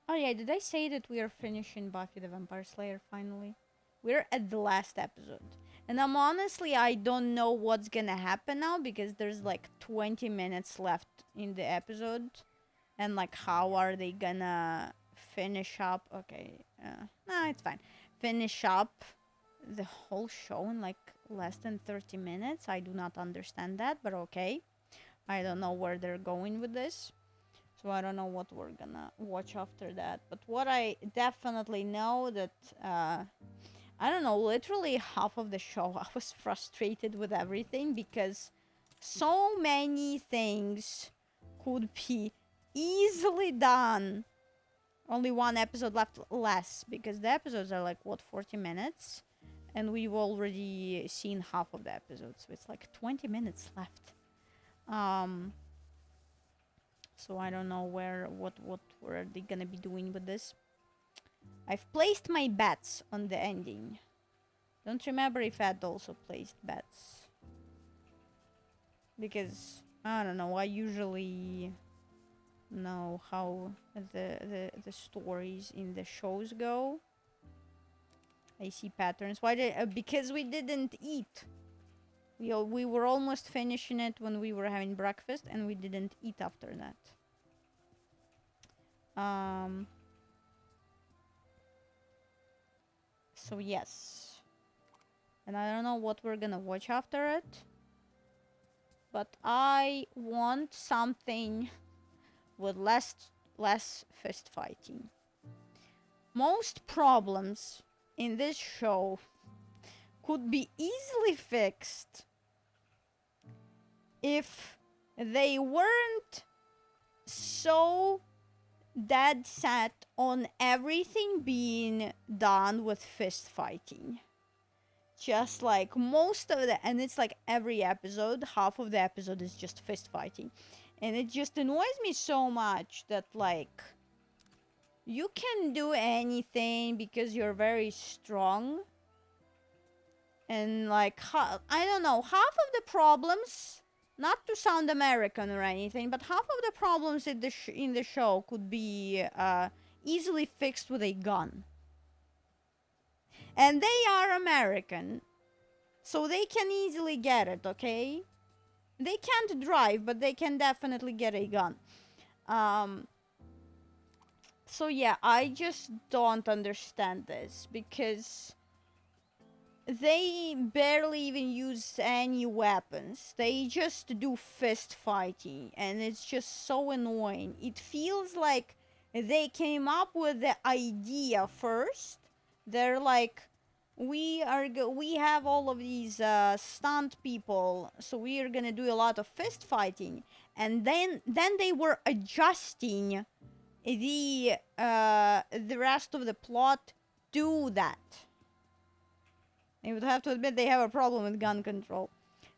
Oh yeah, did I say that we are finishing Buffy the Vampire Slayer finally? We're at the last episode. And I don't know what's gonna happen now because there's like 20 minutes left in the episode. And like, how are they gonna finish up? Okay, nah, it's fine. Finish up the whole show in like less than 30 minutes. I do not understand that, but okay. I don't know where they're going with this. So I don't know what we're gonna watch after that. But what I definitely know that, I don't know, literally half of the show I was frustrated with everything because so many things could be easily done. Only one episode left less because the episodes are like, what, 40 minutes? And we've already seen half of the episodes. So it's like 20 minutes left. So I don't know what are they gonna be doing with this. I've placed my bets on the ending. Don't remember if Ed also placed bets. Because, I don't know, I usually know how the stories in the shows go. I see patterns. Why did because we didn't eat. We were almost finishing it when we were having breakfast and we didn't eat after that. So yes. And I don't know what we're gonna watch after it. But I want something with less fist fighting. Most problems in this show could be easily fixed if they weren't so dead set on everything being done with fist fighting. Just like most of the, and it's like every episode, half of the episode is just fist fighting. And it just annoys me so much that like, you can do anything because you're very strong. And like, I don't know, half of the problems, not to sound American or anything, but half of the problems in the show could be easily fixed with a gun. And they are American, so they can easily get it, okay? They can't drive, but they can definitely get a gun. So yeah, I just don't understand this, because they barely even use any weapons. They just do fist fighting, and it's just so annoying. It feels like they came up with the idea first. They're like, we have all of these stunt people, so we are gonna do a lot of fist fighting, and then they were adjusting the rest of the plot to that. I would have to admit they have a problem with gun control.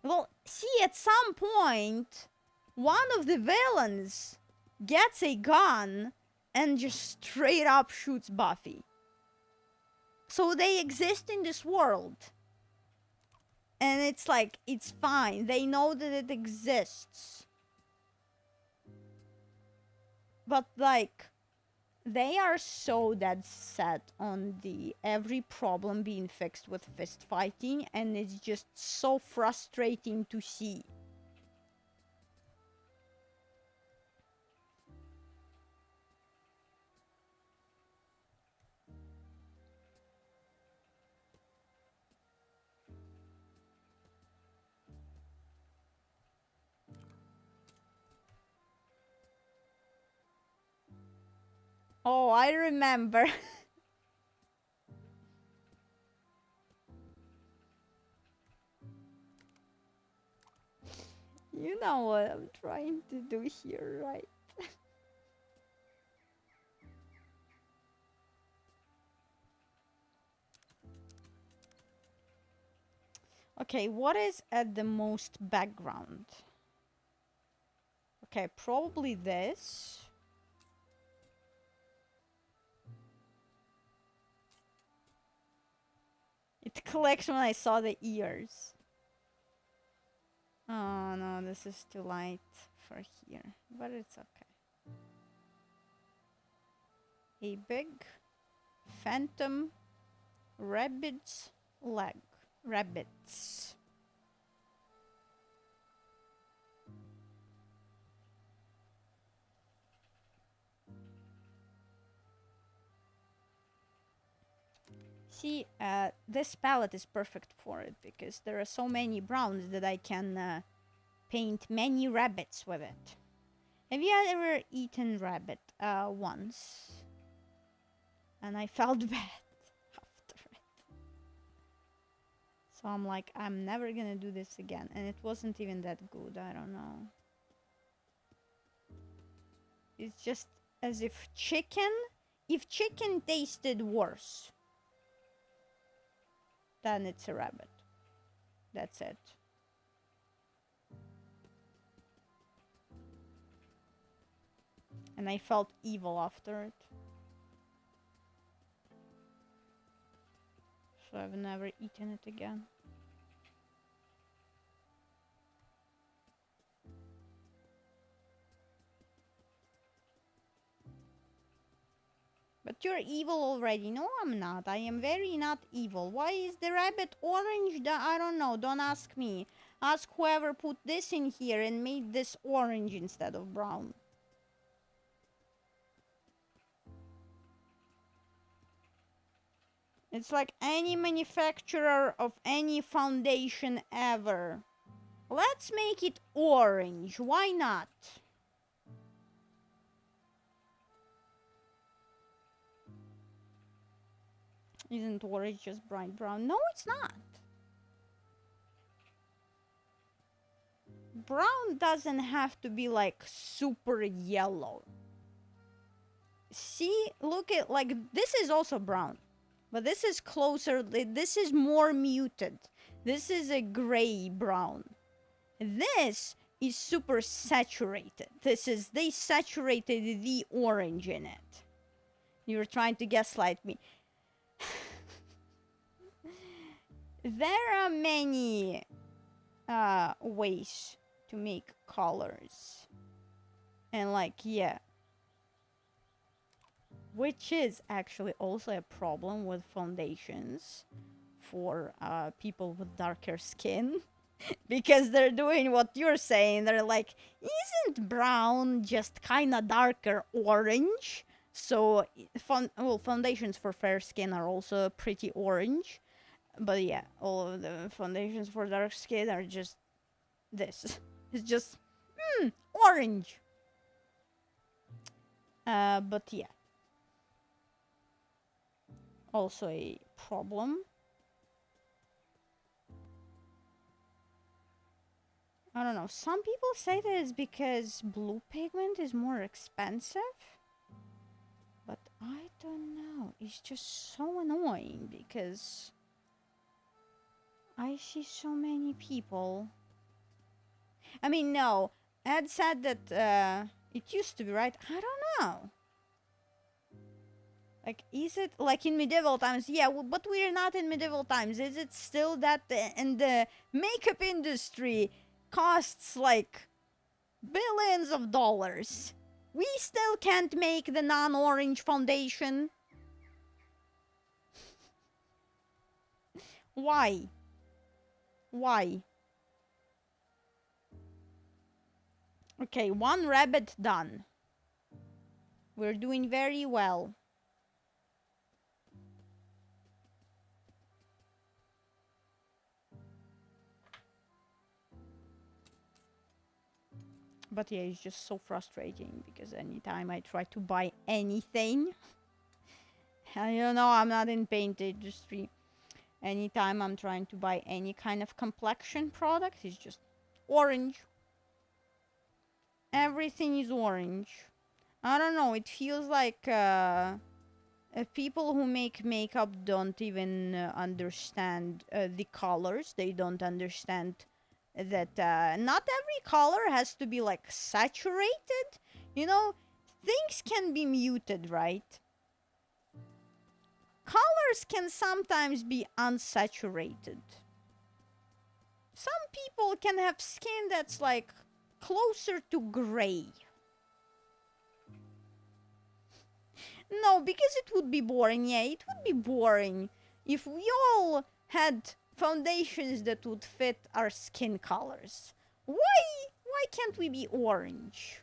Well, see, at some point, one of the villains gets a gun and just straight up shoots Buffy. So they exist in this world. And it's like, it's fine. They know that it exists. But like, they are so dead set on the every problem being fixed with fist fighting, and it's just so frustrating to see. Oh, I remember. You know what I'm trying to do here, right? Okay, what is at the most background? Okay, probably this. It collects when I saw the ears. Oh no, this is too light for here, but it's okay. A big phantom rabbit's leg. Rabbits. See, this palette is perfect for it because there are so many browns that I can paint many rabbits with it. Have you ever eaten rabbit once? And I felt bad after it. So I'm like, I'm never gonna do this again. And it wasn't even that good, I don't know. It's just as if chicken tasted worse, then it's a rabbit. That's it. And I felt evil after it. So I've never eaten it again. But you're evil already. No, I'm not. I am very not evil. Why is the rabbit orange? I don't know. Don't ask me. Ask whoever put this in here and made this orange instead of brown. It's like any manufacturer of any foundation ever. Let's make it orange. Why not? Isn't orange just bright brown? No, it's not. Brown doesn't have to be like super yellow. See, look at, like, this is also brown. But this is closer, this is more muted. This is a gray brown. This is super saturated. They saturated the orange in it. You were trying to gaslight me. There are many ways to make colors. And like, yeah. Which is actually also a problem with foundations for people with darker skin. Because they're doing what you're saying. They're like, isn't brown just kind of darker orange? So, foundations for fair skin are also pretty orange. But yeah, all of the foundations for dark skin are just this. It's just orange. But yeah, also a problem. I don't know. Some people say that it's because blue pigment is more expensive. But I don't know. It's just so annoying because I see so many people. I mean, no. Ed said that it used to be, right? I don't know. Like, is it like in medieval times? Yeah, but we're not in medieval times. Is it still that in the makeup industry costs like billions of dollars? We still can't make the non-orange foundation. Why? Why? Okay, one rabbit done. We're doing very well. But yeah, it's just so frustrating because anytime I try to buy anything, you know, I'm not in paint industry. Anytime I'm trying to buy any kind of complexion product, it's just orange. Everything is orange. I don't know, it feels like people who make makeup don't even understand the colors. They don't understand that not every color has to be like saturated. You know, things can be muted, right? Colors can sometimes be unsaturated. Some people can have skin that's like closer to gray. No, because it would be boring. Yeah, it would be boring if we all had foundations that would fit our skin colors. Why can't we be orange?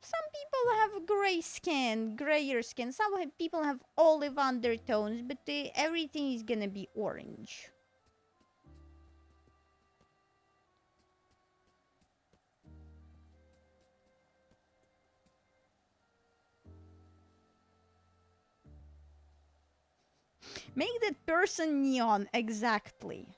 Some people have gray skin, grayer skin. Some people have olive undertones, but everything is gonna be orange. Make that person neon, exactly.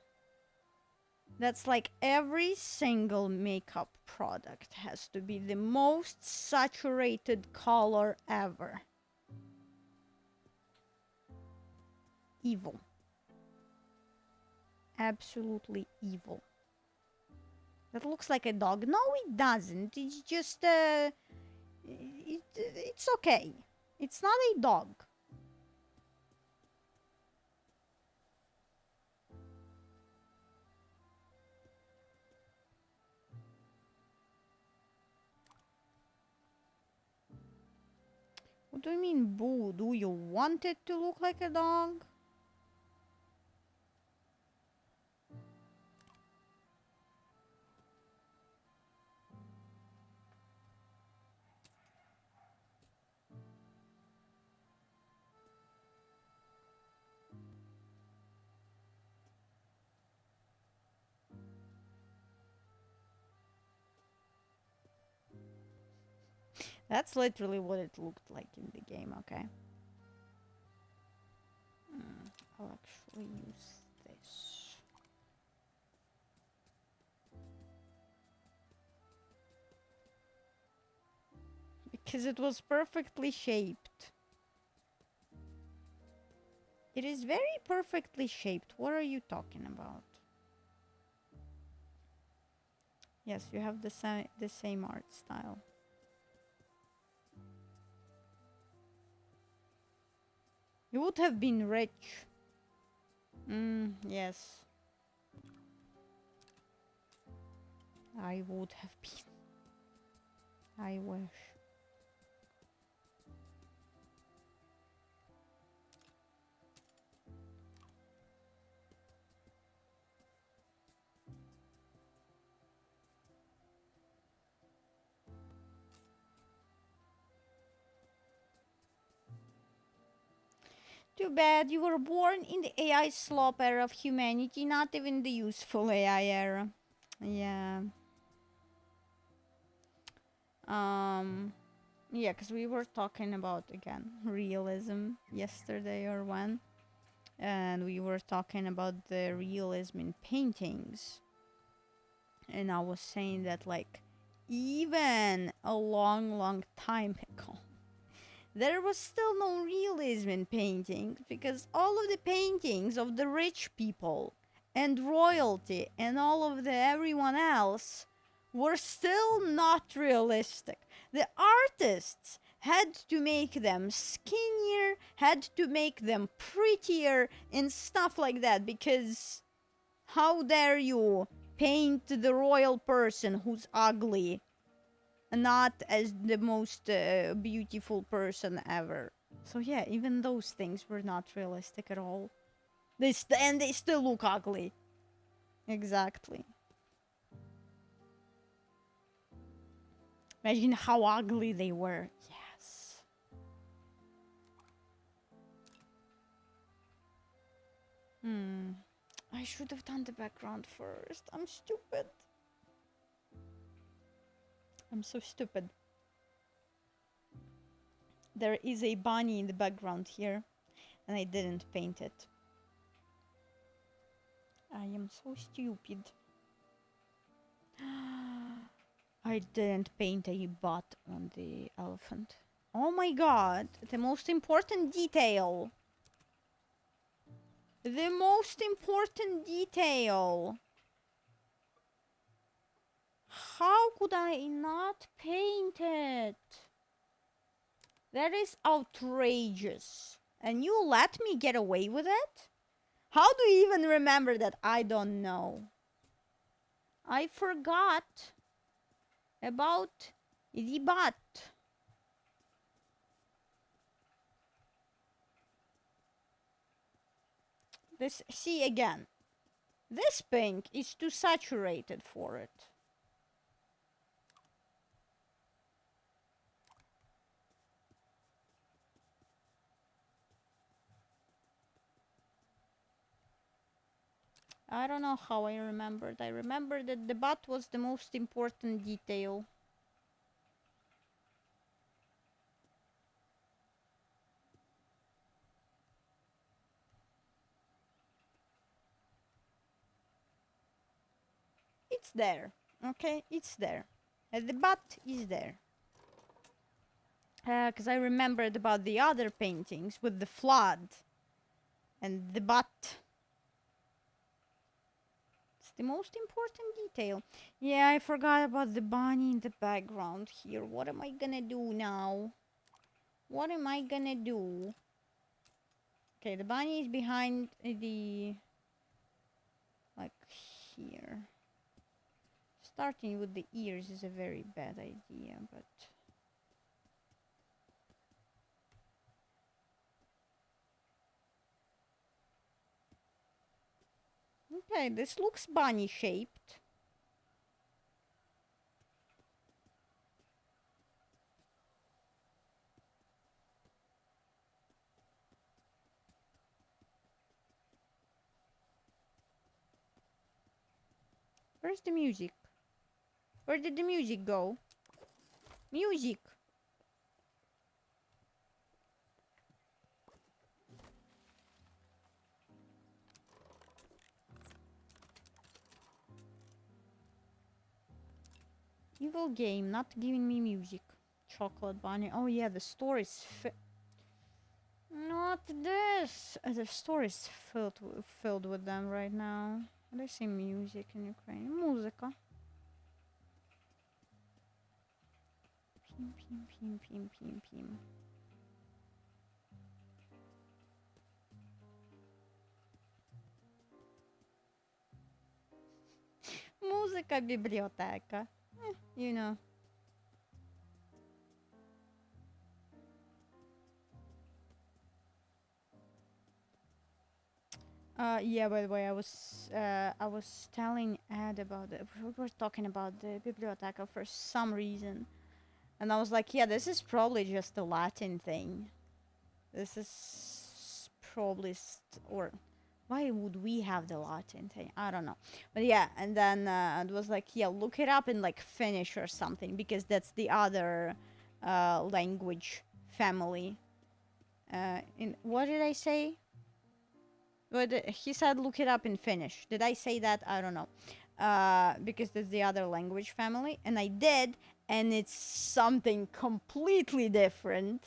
That's like every single makeup product has to be the most saturated color ever. Evil. Absolutely evil. That looks like a dog. No, it doesn't. It's just, it's okay. It's not a dog. What do you mean, boo? Do you want it to look like a dog? That's literally what it looked like in the game, okay? I'll actually use this. Because it was perfectly shaped. It is very perfectly shaped. What are you talking about? Yes, you have the same art style. You would have been rich. Yes. I would have been. I wish. Too bad you were born in the AI slop era of humanity, not even the useful AI era. Yeah. Yeah, because we were talking about, again, realism yesterday or when. And we were talking about the realism in paintings. And I was saying that, like, even a long, long time ago, there was still no realism in paintings because all of the paintings of the rich people and royalty and all of the everyone else were still not realistic. The artists had to make them skinnier, had to make them prettier and stuff like that, because how dare you paint the royal person who's ugly, not as the most beautiful person ever. So yeah, even those things were not realistic at all. And they still look ugly. Exactly. Imagine how ugly they were. Yes. I should have done the background first. I'm stupid. I'm so stupid. There is a bunny in the background here, and I didn't paint it. I am so stupid. I didn't paint a butt on the elephant. Oh my god, the most important detail. The most important detail. How could I not paint it? That is outrageous. And you let me get away with it? How do you even remember that? I don't know. I forgot about the butt. This, see again. This pink is too saturated for it. I don't know how I remembered. I remember that the butt was the most important detail. It's there, okay? It's there. The butt is there. Because I remembered about the other paintings with the flood and the butt. It's the most important detail. Yeah, I forgot about the bunny in the background here. What am I gonna do now? What am I gonna do? Okay, the bunny is behind the... like here. Starting with the ears is a very bad idea, but... okay, this looks bunny-shaped. Where's the music? Where did the music go? Music! Evil game, not giving me music. Chocolate bunny. Oh yeah, the store is not this! The store is filled with them right now. How do I say music in Ukrainian? Muzika. Pim, pim, pim, pim, pim, pim. Muzyka, biblioteka. You know. Yeah, by the way, I was telling Ed about it. We were talking about the biblioteca for some reason. And I was like, yeah, this is probably just a Latin thing. This is probably or why would we have the Latin thing? I don't know. But yeah, and then it was like, yeah, look it up in like Finnish or something, because that's the other language family. In what did I say? But he said look it up in Finnish. Did I say that? I don't know. Because that's the other language family, and I did, and it's something completely different.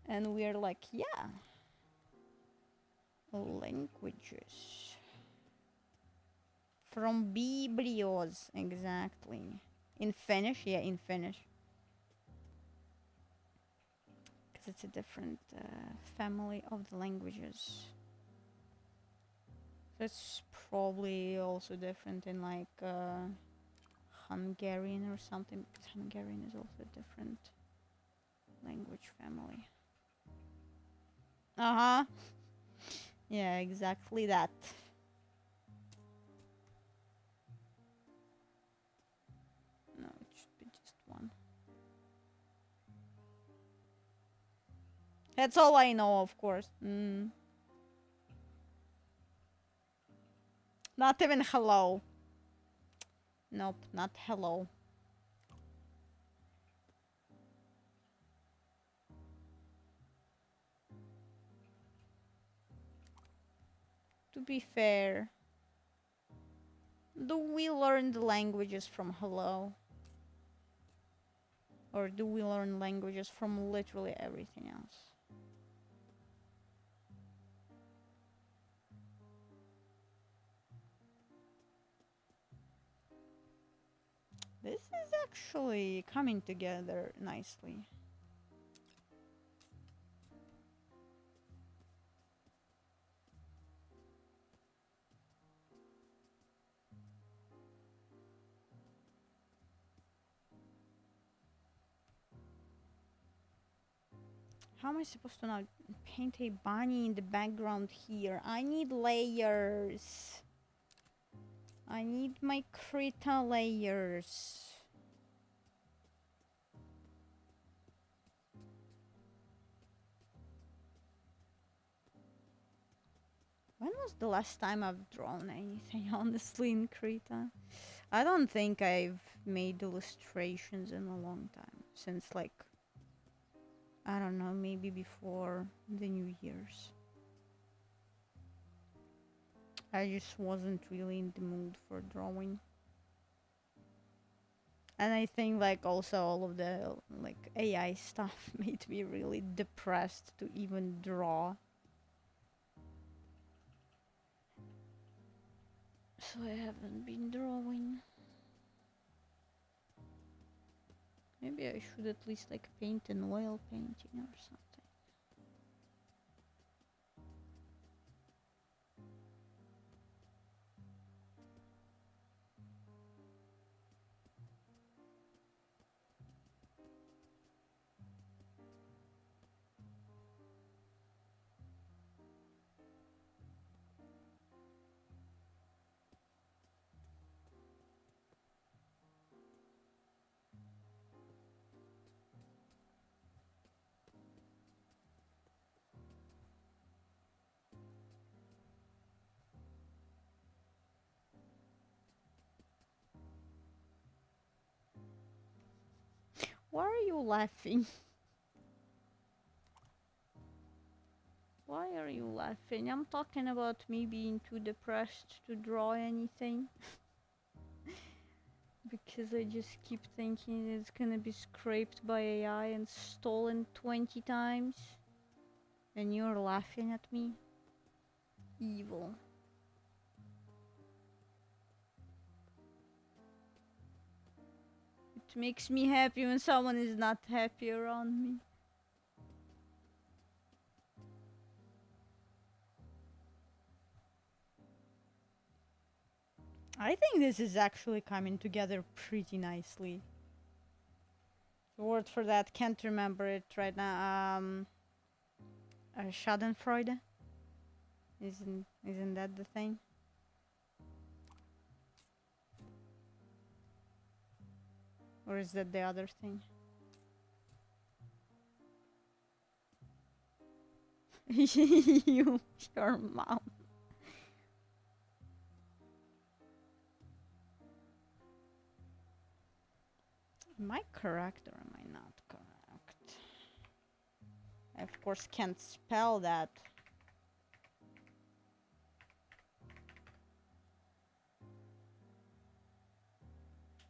And we're like, yeah, languages from biblios, exactly. In Finnish, yeah, in Finnish, because it's a different family of the languages. That's probably also different in like Hungarian or something, because Hungarian is also a different language family. Uh-huh. Yeah, exactly that. No, it should be just one. That's all I know, of course. Not even hello. Nope, not hello. To be fair, do we learn the languages from hello? Or do we learn languages from literally everything else? This is actually coming together nicely. How am I supposed to now paint a bunny in the background here? I need layers. I need my Krita layers. When was the last time I've drawn anything, honestly, in Krita? I don't think I've made illustrations in a long time. Since, like, I don't know, maybe before the New Year's. I just wasn't really in the mood for drawing. And I think, like, also all of the, like, AI stuff made me really depressed to even draw. So I haven't been drawing. Maybe I should at least, like, paint an oil painting or something. Why are you laughing? Why are you laughing? I'm talking about me being too depressed to draw anything. Because I just keep thinking it's gonna be scraped by AI and stolen 20 times. And you're laughing at me? Evil. It makes me happy when someone is not happy around me. I think this is actually coming together pretty nicely. The word for that, can't remember it right now. Schadenfreude? Isn't that the thing? Or is that the other thing? You, your mom. Am I correct or am I not correct? I, of course, can't spell that.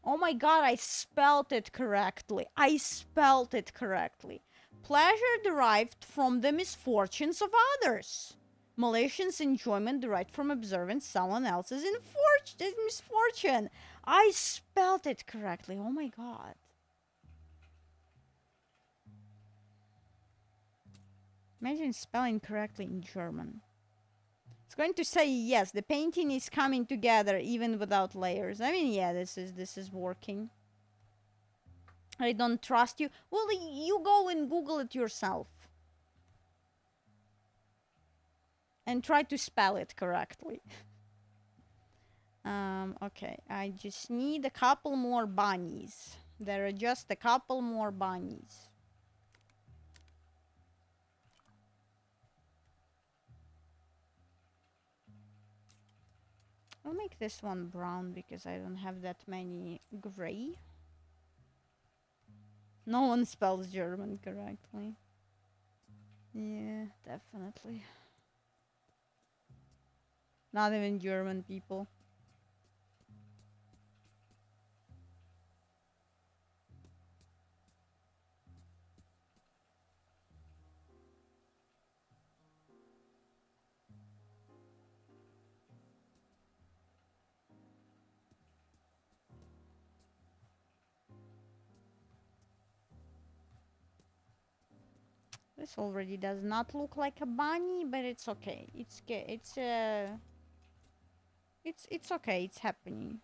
Oh my god, I spelled it correctly. I spelled it correctly. Pleasure derived from the misfortunes of others. Malicious enjoyment derived from observing someone else's misfortune. I spelled it correctly. Oh my god. Imagine spelling correctly in German. It's going to say yes, the painting is coming together even without layers. I mean, yeah, this is working. I don't trust you. Well, you go and Google it yourself. And try to spell it correctly. Okay, I just need a couple more bunnies. There are just a couple more bunnies. I'll make this one brown because I don't have that many gray. No one spells German correctly. Yeah, definitely. Not even German people. This already does not look like a bunny, but it's okay. It's okay. It's happening.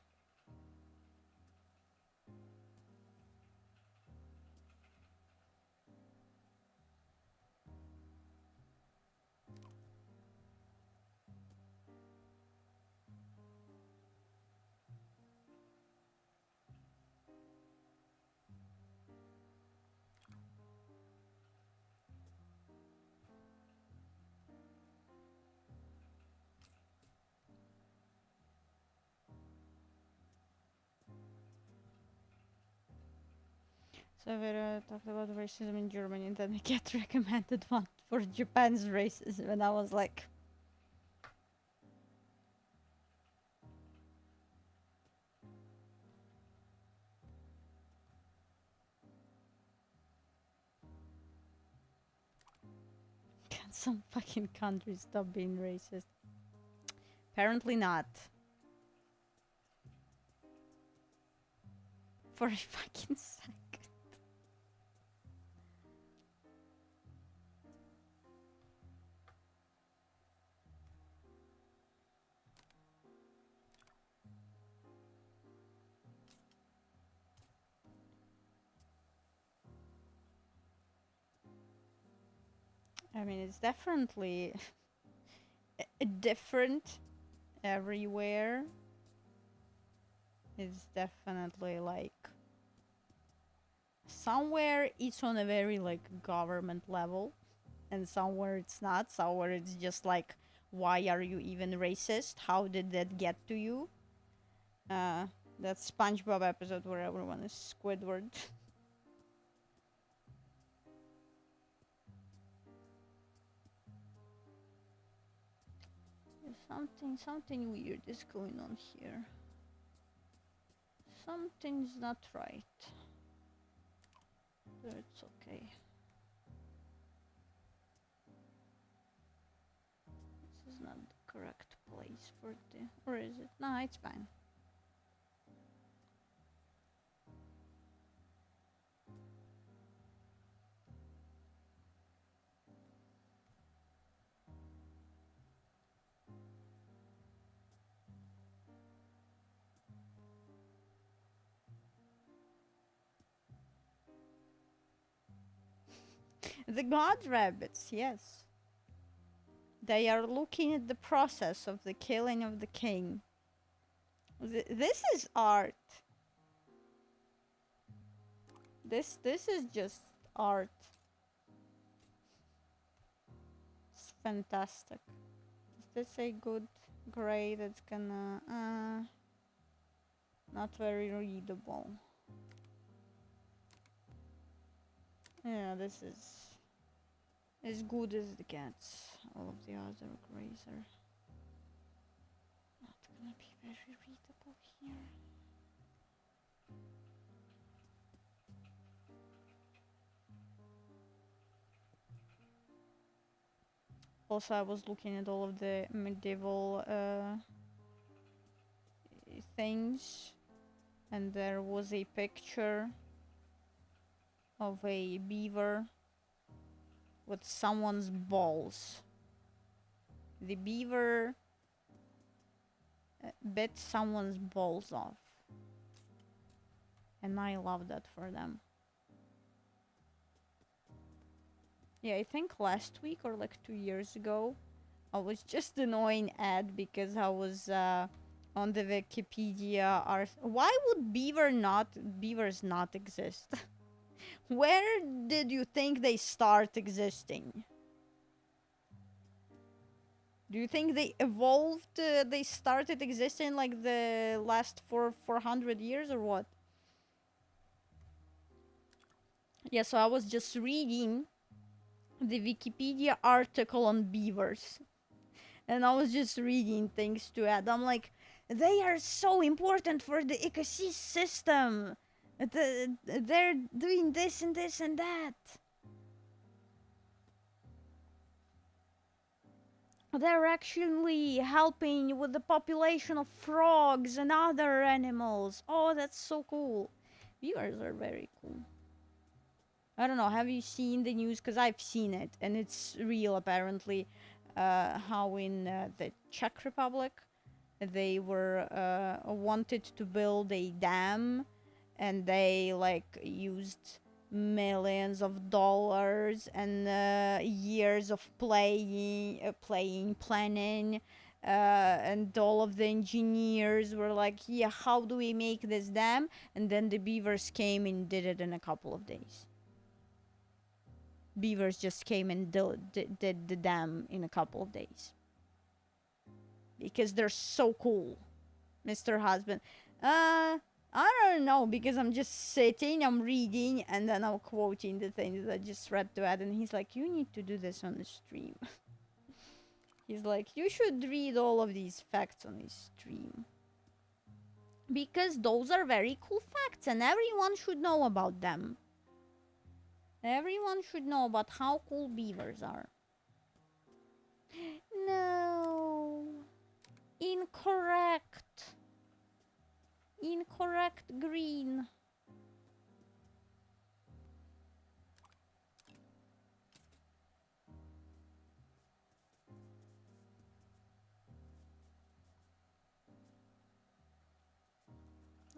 So we talked about racism in Germany, and then I get recommended one for Japan's racism, and I was like, can some fucking countries stop being racist? Apparently not. For a fucking second. I mean, it's definitely different everywhere. It's definitely like somewhere it's on a very like government level, and somewhere it's not. Somewhere it's just like, why are you even racist? How did that get to you? That SpongeBob episode where everyone is Squidward. Something weird is going on here. Something's not right. But it's okay. This is not the correct place for the... Or is it? No, it's fine. The god rabbits, yes. They are looking at the process of the killing of the king. This is art. This is just art. It's fantastic. Is this a good grade? It's gonna not very readable. Yeah, this is as good as it gets. All of the other grades are not gonna be very readable here. Also, I was looking at all of the medieval things, and there was a picture of a beaver with someone's balls. The beaver bit someone's balls off. And I love that for them. Yeah, I think last week or like 2 years ago, I was just annoying Ed because I was on the Wikipedia why would beavers not exist? Where did you think they start existing? Do you think they evolved? They started existing like the last 400 years or what? Yeah, so I was just reading the Wikipedia article on beavers. And I was just reading things to add. I'm like, they are so important for the ecosystem. They're doing this and this and that. They're actually helping with the population of frogs and other animals. Oh, that's so cool. Beavers are very cool. I don't know, have you seen the news? Because I've seen it, and it's real apparently. How in the Czech Republic, they were wanted to build a dam, and they like used millions of dollars and years of planning, and all of the engineers were like, yeah, how do we make this dam? And then the beavers came and did it in a couple of days. Beavers just came and did the dam in a couple of days. Because they're so cool, Mr. Husband. I don't know, because I'm just sitting, I'm reading, and then I'm quoting the things that I just read to Ed, and he's like, you need to do this on the stream. He's like, you should read all of these facts on the stream. Because those are very cool facts, and everyone should know about them. Everyone should know about how cool beavers are. No. Incorrect. Incorrect green.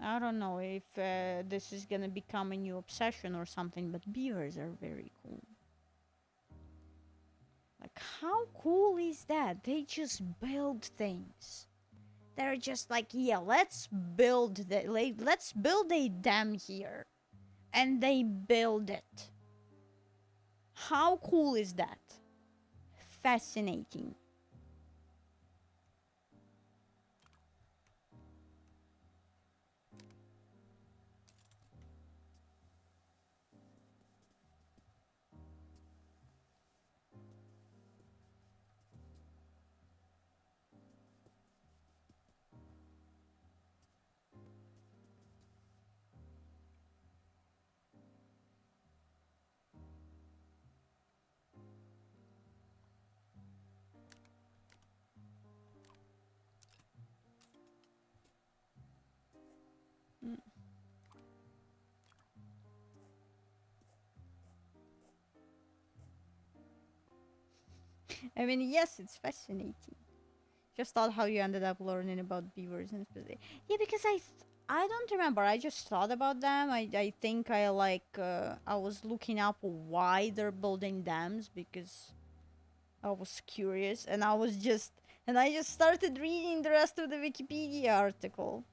I don't know if this is gonna become a new obsession or something, but beavers are very cool. Like, how cool is that? They just build things. They're just like, yeah, let's build a dam here. And they build it. How cool is that? Fascinating. I mean, yes, it's fascinating. Just thought how you ended up learning about beavers and specific. Yeah, because I don't remember. I just thought about them. I think I was looking up why they're building dams because I was curious, and I just started reading the rest of the Wikipedia article.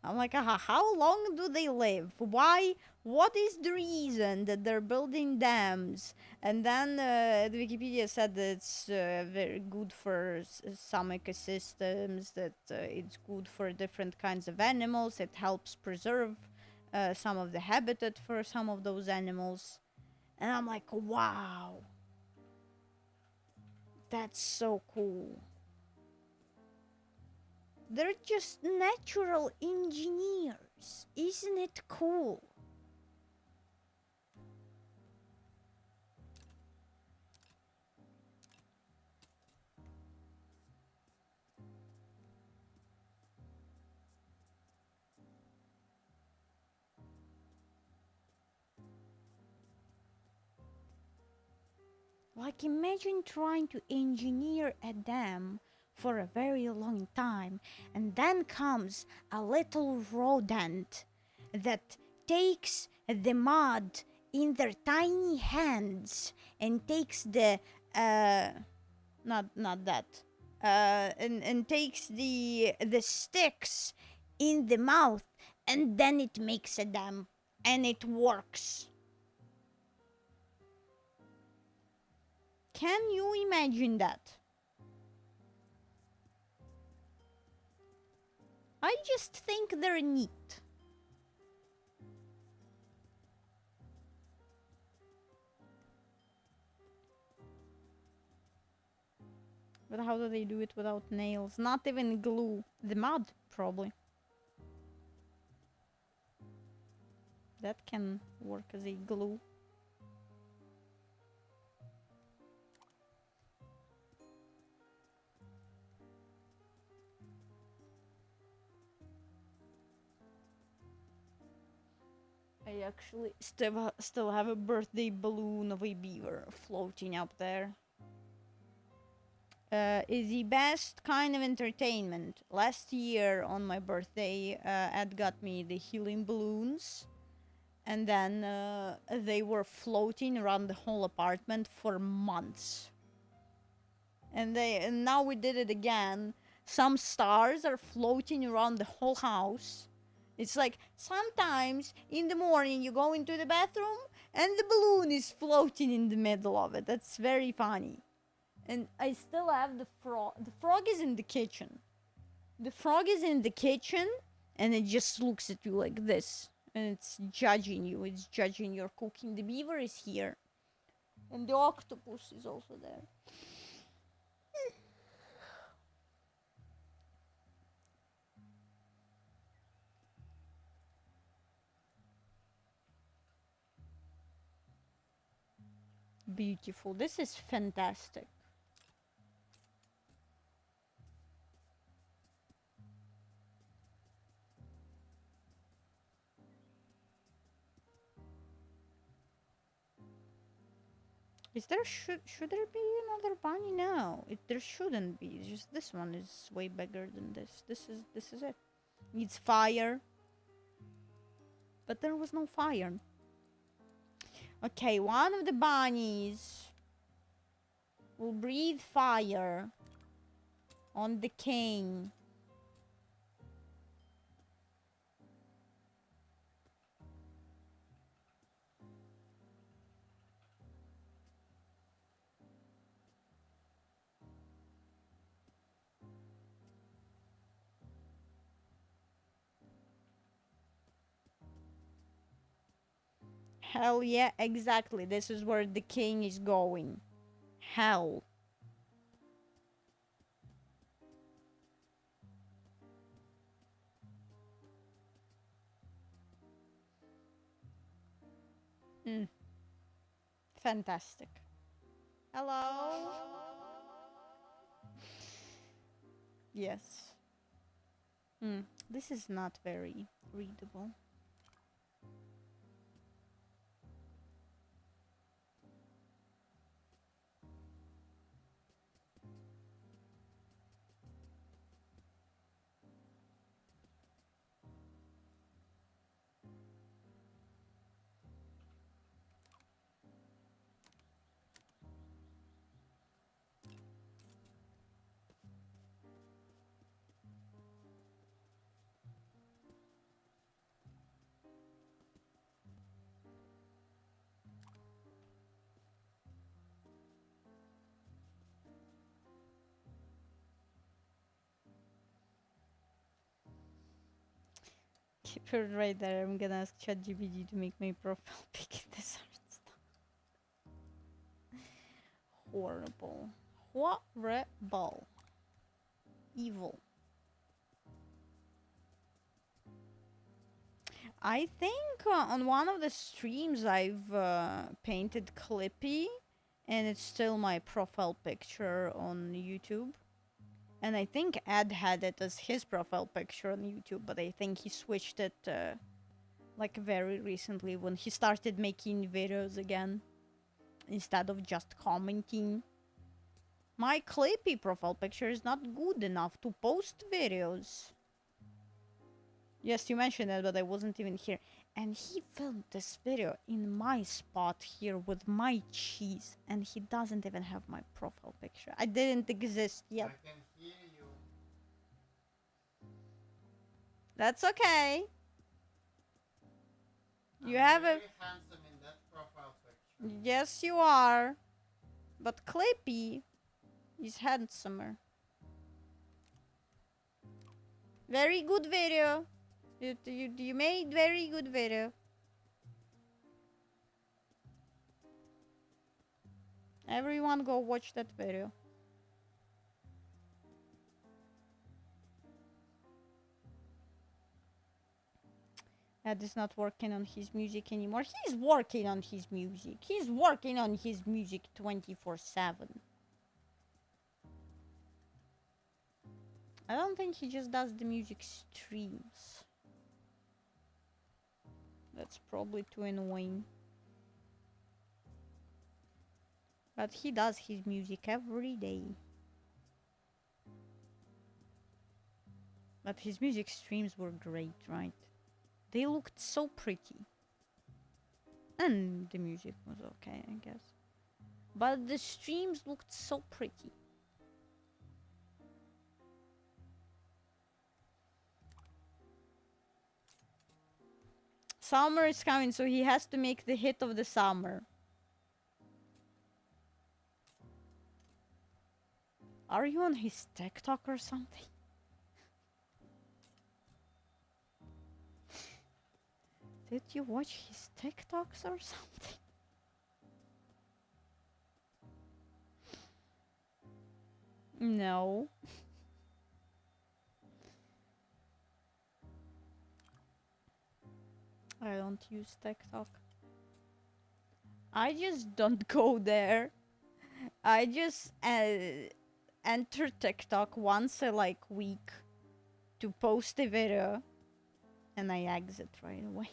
I'm like, how long do they live? Why? What is the reason that they're building dams? And then the Wikipedia said that it's very good for some ecosystems, that it's good for different kinds of animals. It helps preserve some of the habitat for some of those animals. And I'm like, wow, that's so cool. They're just natural engineers. Isn't it cool? Like, imagine trying to engineer a dam for a very long time, and then comes a little rodent that takes the mud in their tiny hands and takes the not that and takes the sticks in the mouth, and then it makes a dam and it works. Can you imagine that? I just think they're neat. But how do they do it without nails? Not even glue. The mud, probably. That can work as a glue. I actually still have a birthday balloon of a beaver floating up there. Is the best kind of entertainment. Last year on my birthday, Ed got me the helium balloons, and then they were floating around the whole apartment for months. And now we did it again. Some stars are floating around the whole house. It's like sometimes in the morning you go into the bathroom and the balloon is floating in the middle of it. That's very funny. And I still have the frog. The frog is in the kitchen. The frog is in the kitchen and it just looks at you like this. And it's judging you. It's judging your cooking. The beaver is here. And the octopus is also there. Beautiful. This is fantastic. Is there should there be another bunny? No, there shouldn't be. It's just this one is way bigger than this. This is it. Needs fire. But there was no fire. Okay, one of the bunnies will breathe fire on the king. Hell yeah, exactly. This is where the king is going. Hell. Fantastic. Hello? Yes. This is not very readable. Right there, I'm gonna ask ChatGPT to make my profile pic in this art stuff. Horrible. Horrible. Evil. I think on one of the streams I've painted Clippy, and it's still my profile picture on YouTube. And I think Ed had it as his profile picture on YouTube, but I think he switched it like very recently when he started making videos again instead of just commenting. My Clippy profile picture is not good enough to post videos. Yes, you mentioned that, but I wasn't even here. And he filmed this video in my spot here with my cheese, and he doesn't even have my profile picture. I didn't exist yet. I can hear you. That's okay. You I'm have a... very handsome in that profile picture. Yes, you are. But Clippy is handsomer. Very good video. You made very good video. Everyone go watch that video. Ed is not working on his music anymore. He's working on his music. He's working on his music 24/7. I don't think he just does the music streams. That's probably too annoying. But he does his music every day. But his music streams were great, right? They looked so pretty. And the music was okay, I guess. But the streams looked so pretty. Summer is coming, so he has to make the hit of the summer. Are you on his TikTok or something? Did you watch his TikToks or something? No. I don't use TikTok. I just don't go there. I just enter TikTok once a week to post a video, and I exit right away.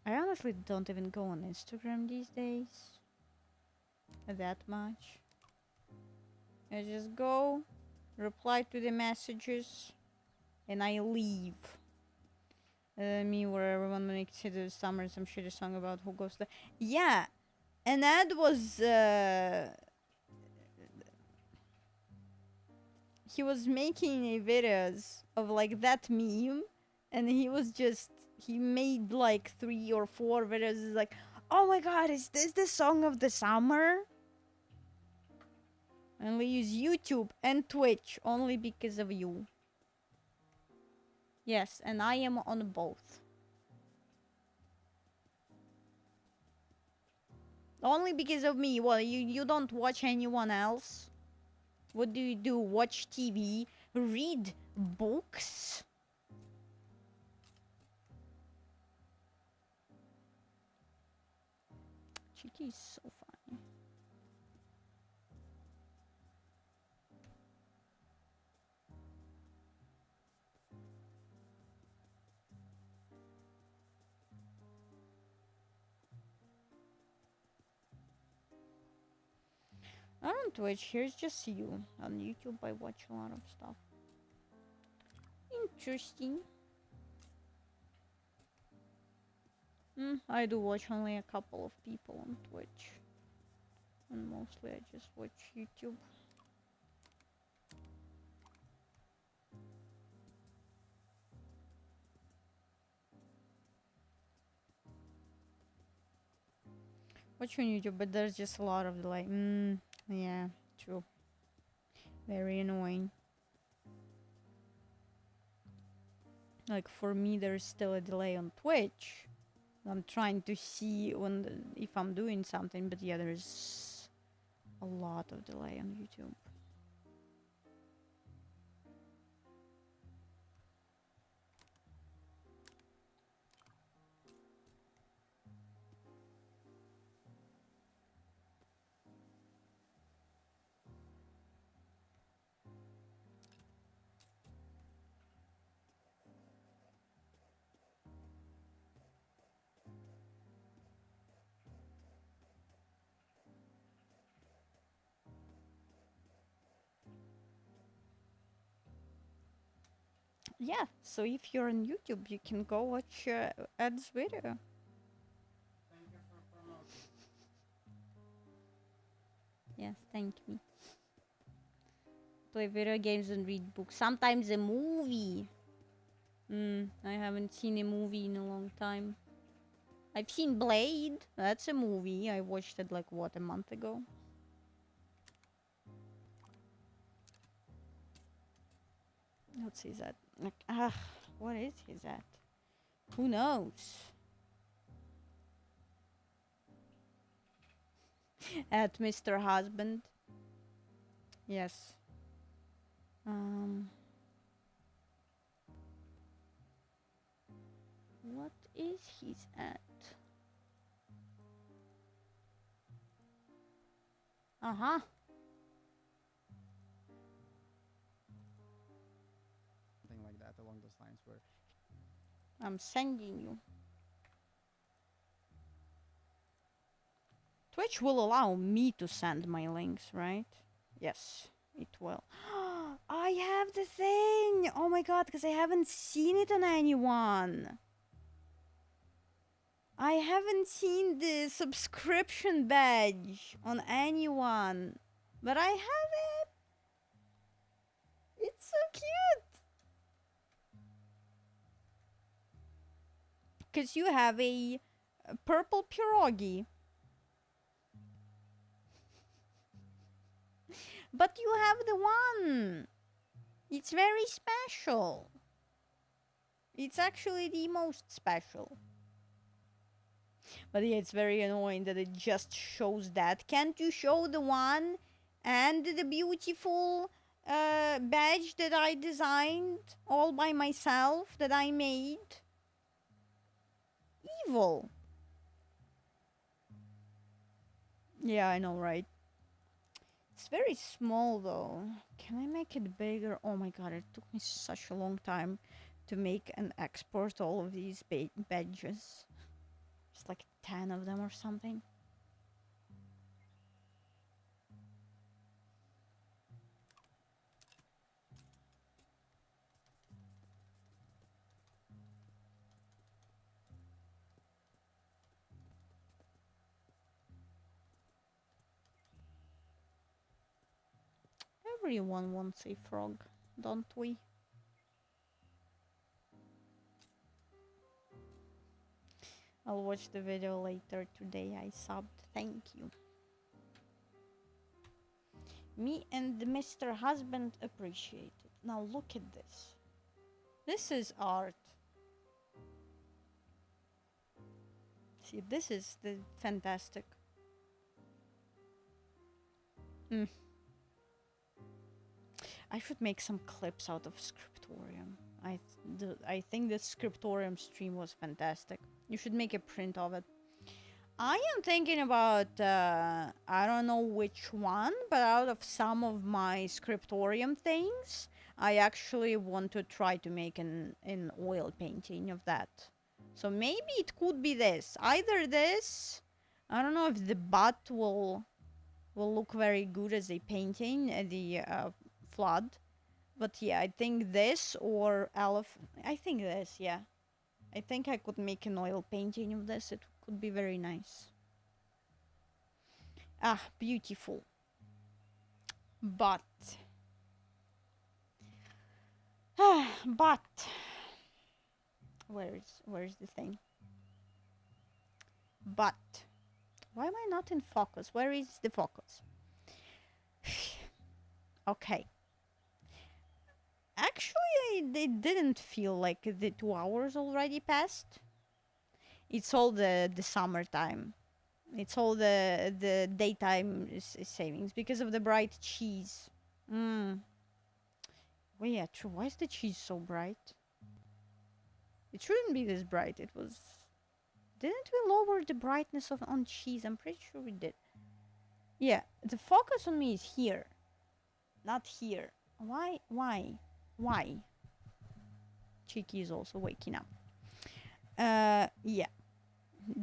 I honestly don't even go on Instagram these days that much. I just go, reply to the messages, and I leave. Me where everyone makes it this summer, some shitty song about who goes there. Yeah, and that was he was making a videos of that meme, and he made 3 or 4 videos. It's like, oh my god, is this the song of the summer? And we use YouTube and Twitch only because of you. Yes, and I am on both. Only because of me. Well, you don't watch anyone else? What do you do? Watch TV? Read books? Chicky is so funny. Not on Twitch, here's just you. On YouTube, I watch a lot of stuff. Interesting. I do watch only a couple of people on Twitch. And mostly I just watch YouTube. Watch on YouTube, but there's just a lot of yeah, true. Very annoying. Like for me, there's still a delay on Twitch. I'm trying to see if I'm doing something, but yeah, there's a lot of delay on YouTube. Yeah, so if you're on YouTube, you can go watch Ed's video. Thank you for promoting. Yes, thank me. Play video games and read books. Sometimes a movie. I haven't seen a movie in a long time. I've seen Blade. That's a movie. I watched it like, what, a month ago? What's his at? Like, what is his at? Who knows? At Mr. Husband. Yes. What is his at? Uh-huh. Something like that along those lines where I'm sending you. Twitch will allow me to send my links, right? Yes, it will. I have the thing! Oh my god, because I haven't seen it on anyone. I haven't seen the subscription badge on anyone. But I have it! It's so cute! Because you have a purple pierogi. But you have the one. It's very special. It's actually the most special. But yeah, it's very annoying that it just shows that. Can't you show the one and the beautiful badge that I designed all by myself, that I made? Evil. Yeah, I know, right? It's very small though. Can I make it bigger? Oh my god, it took me such a long time to make and export all of these badges. Just like 10 of them or something. Everyone wants a frog, don't we? I'll watch the video later today. I subbed. Thank you. Me and Mr. Husband appreciate it. Now look at this. This is art. See, this is the fantastic. I should make some clips out of Scriptorium. I think the Scriptorium stream was fantastic. You should make a print of it. I am thinking about, I don't know which one, but out of some of my Scriptorium things, I actually want to try to make an oil painting of that. So maybe it could be this. Either this, I don't know if the butt will look very good as a painting, the flood. But yeah, I think this or elephant. I think this, yeah. I think I could make an oil painting of this. It could be very nice. Ah, beautiful. But where's the thing? But why am I not in focus? Where is the focus? Okay. Actually, it didn't feel like the 2 hours already passed. It's all the summertime. It's all the daytime savings because of the bright cheese. Mm. Well, yeah, true. Why is the cheese so bright? It shouldn't be this bright. It was. Didn't we lower the brightness of on cheese? I'm pretty sure we did. Yeah, the focus on me is here, not here. Why? Why? Why? Cheeky is also waking up. Yeah.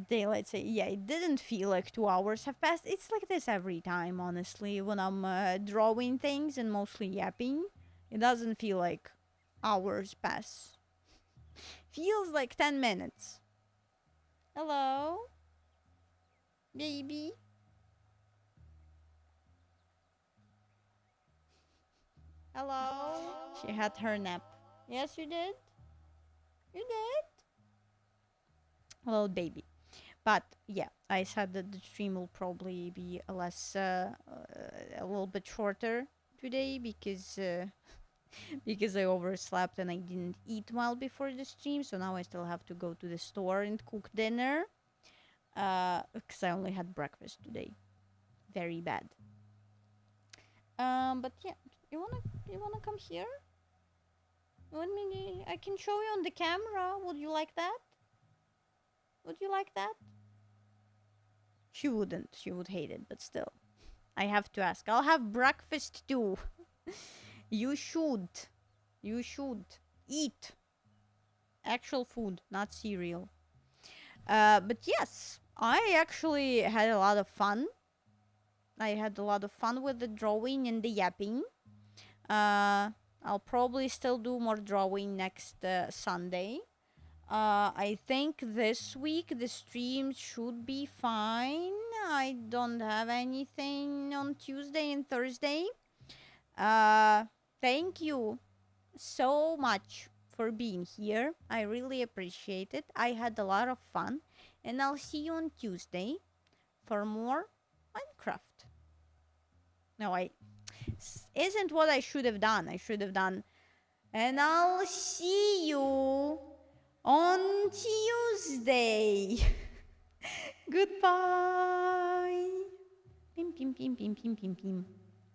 Daylight say, yeah, it didn't feel like 2 hours have passed. It's like this every time, honestly, when I'm drawing things and mostly yapping. It doesn't feel like hours pass. Feels like 10 minutes. Hello? Baby? Hello? She had her nap. Yes, you did? You did? Little baby. But yeah, I said that the stream will probably be a little bit shorter today because because I overslept and I didn't eat well before the stream. So now I still have to go to the store and cook dinner because I only had breakfast today. Very bad. But yeah, you wanna come here? I can show you on the camera. Would you like that? Would you like that? She wouldn't. She would hate it, but still. I have to ask. I'll have breakfast too. You should. You should. Eat. Actual food, not cereal. But yes, I actually had a lot of fun. I had a lot of fun with the drawing and the yapping. I'll probably still do more drawing next Sunday. I think this week the stream should be fine. I don't have anything on Tuesday and Thursday. Thank you so much for being here. I really appreciate it. I had a lot of fun. And I'll see you on Tuesday for more Minecraft. No, isn't what I should have done. I should have done. And I'll see you on Tuesday. Goodbye. Pim, pim, pim, pim, pim, pim, pim.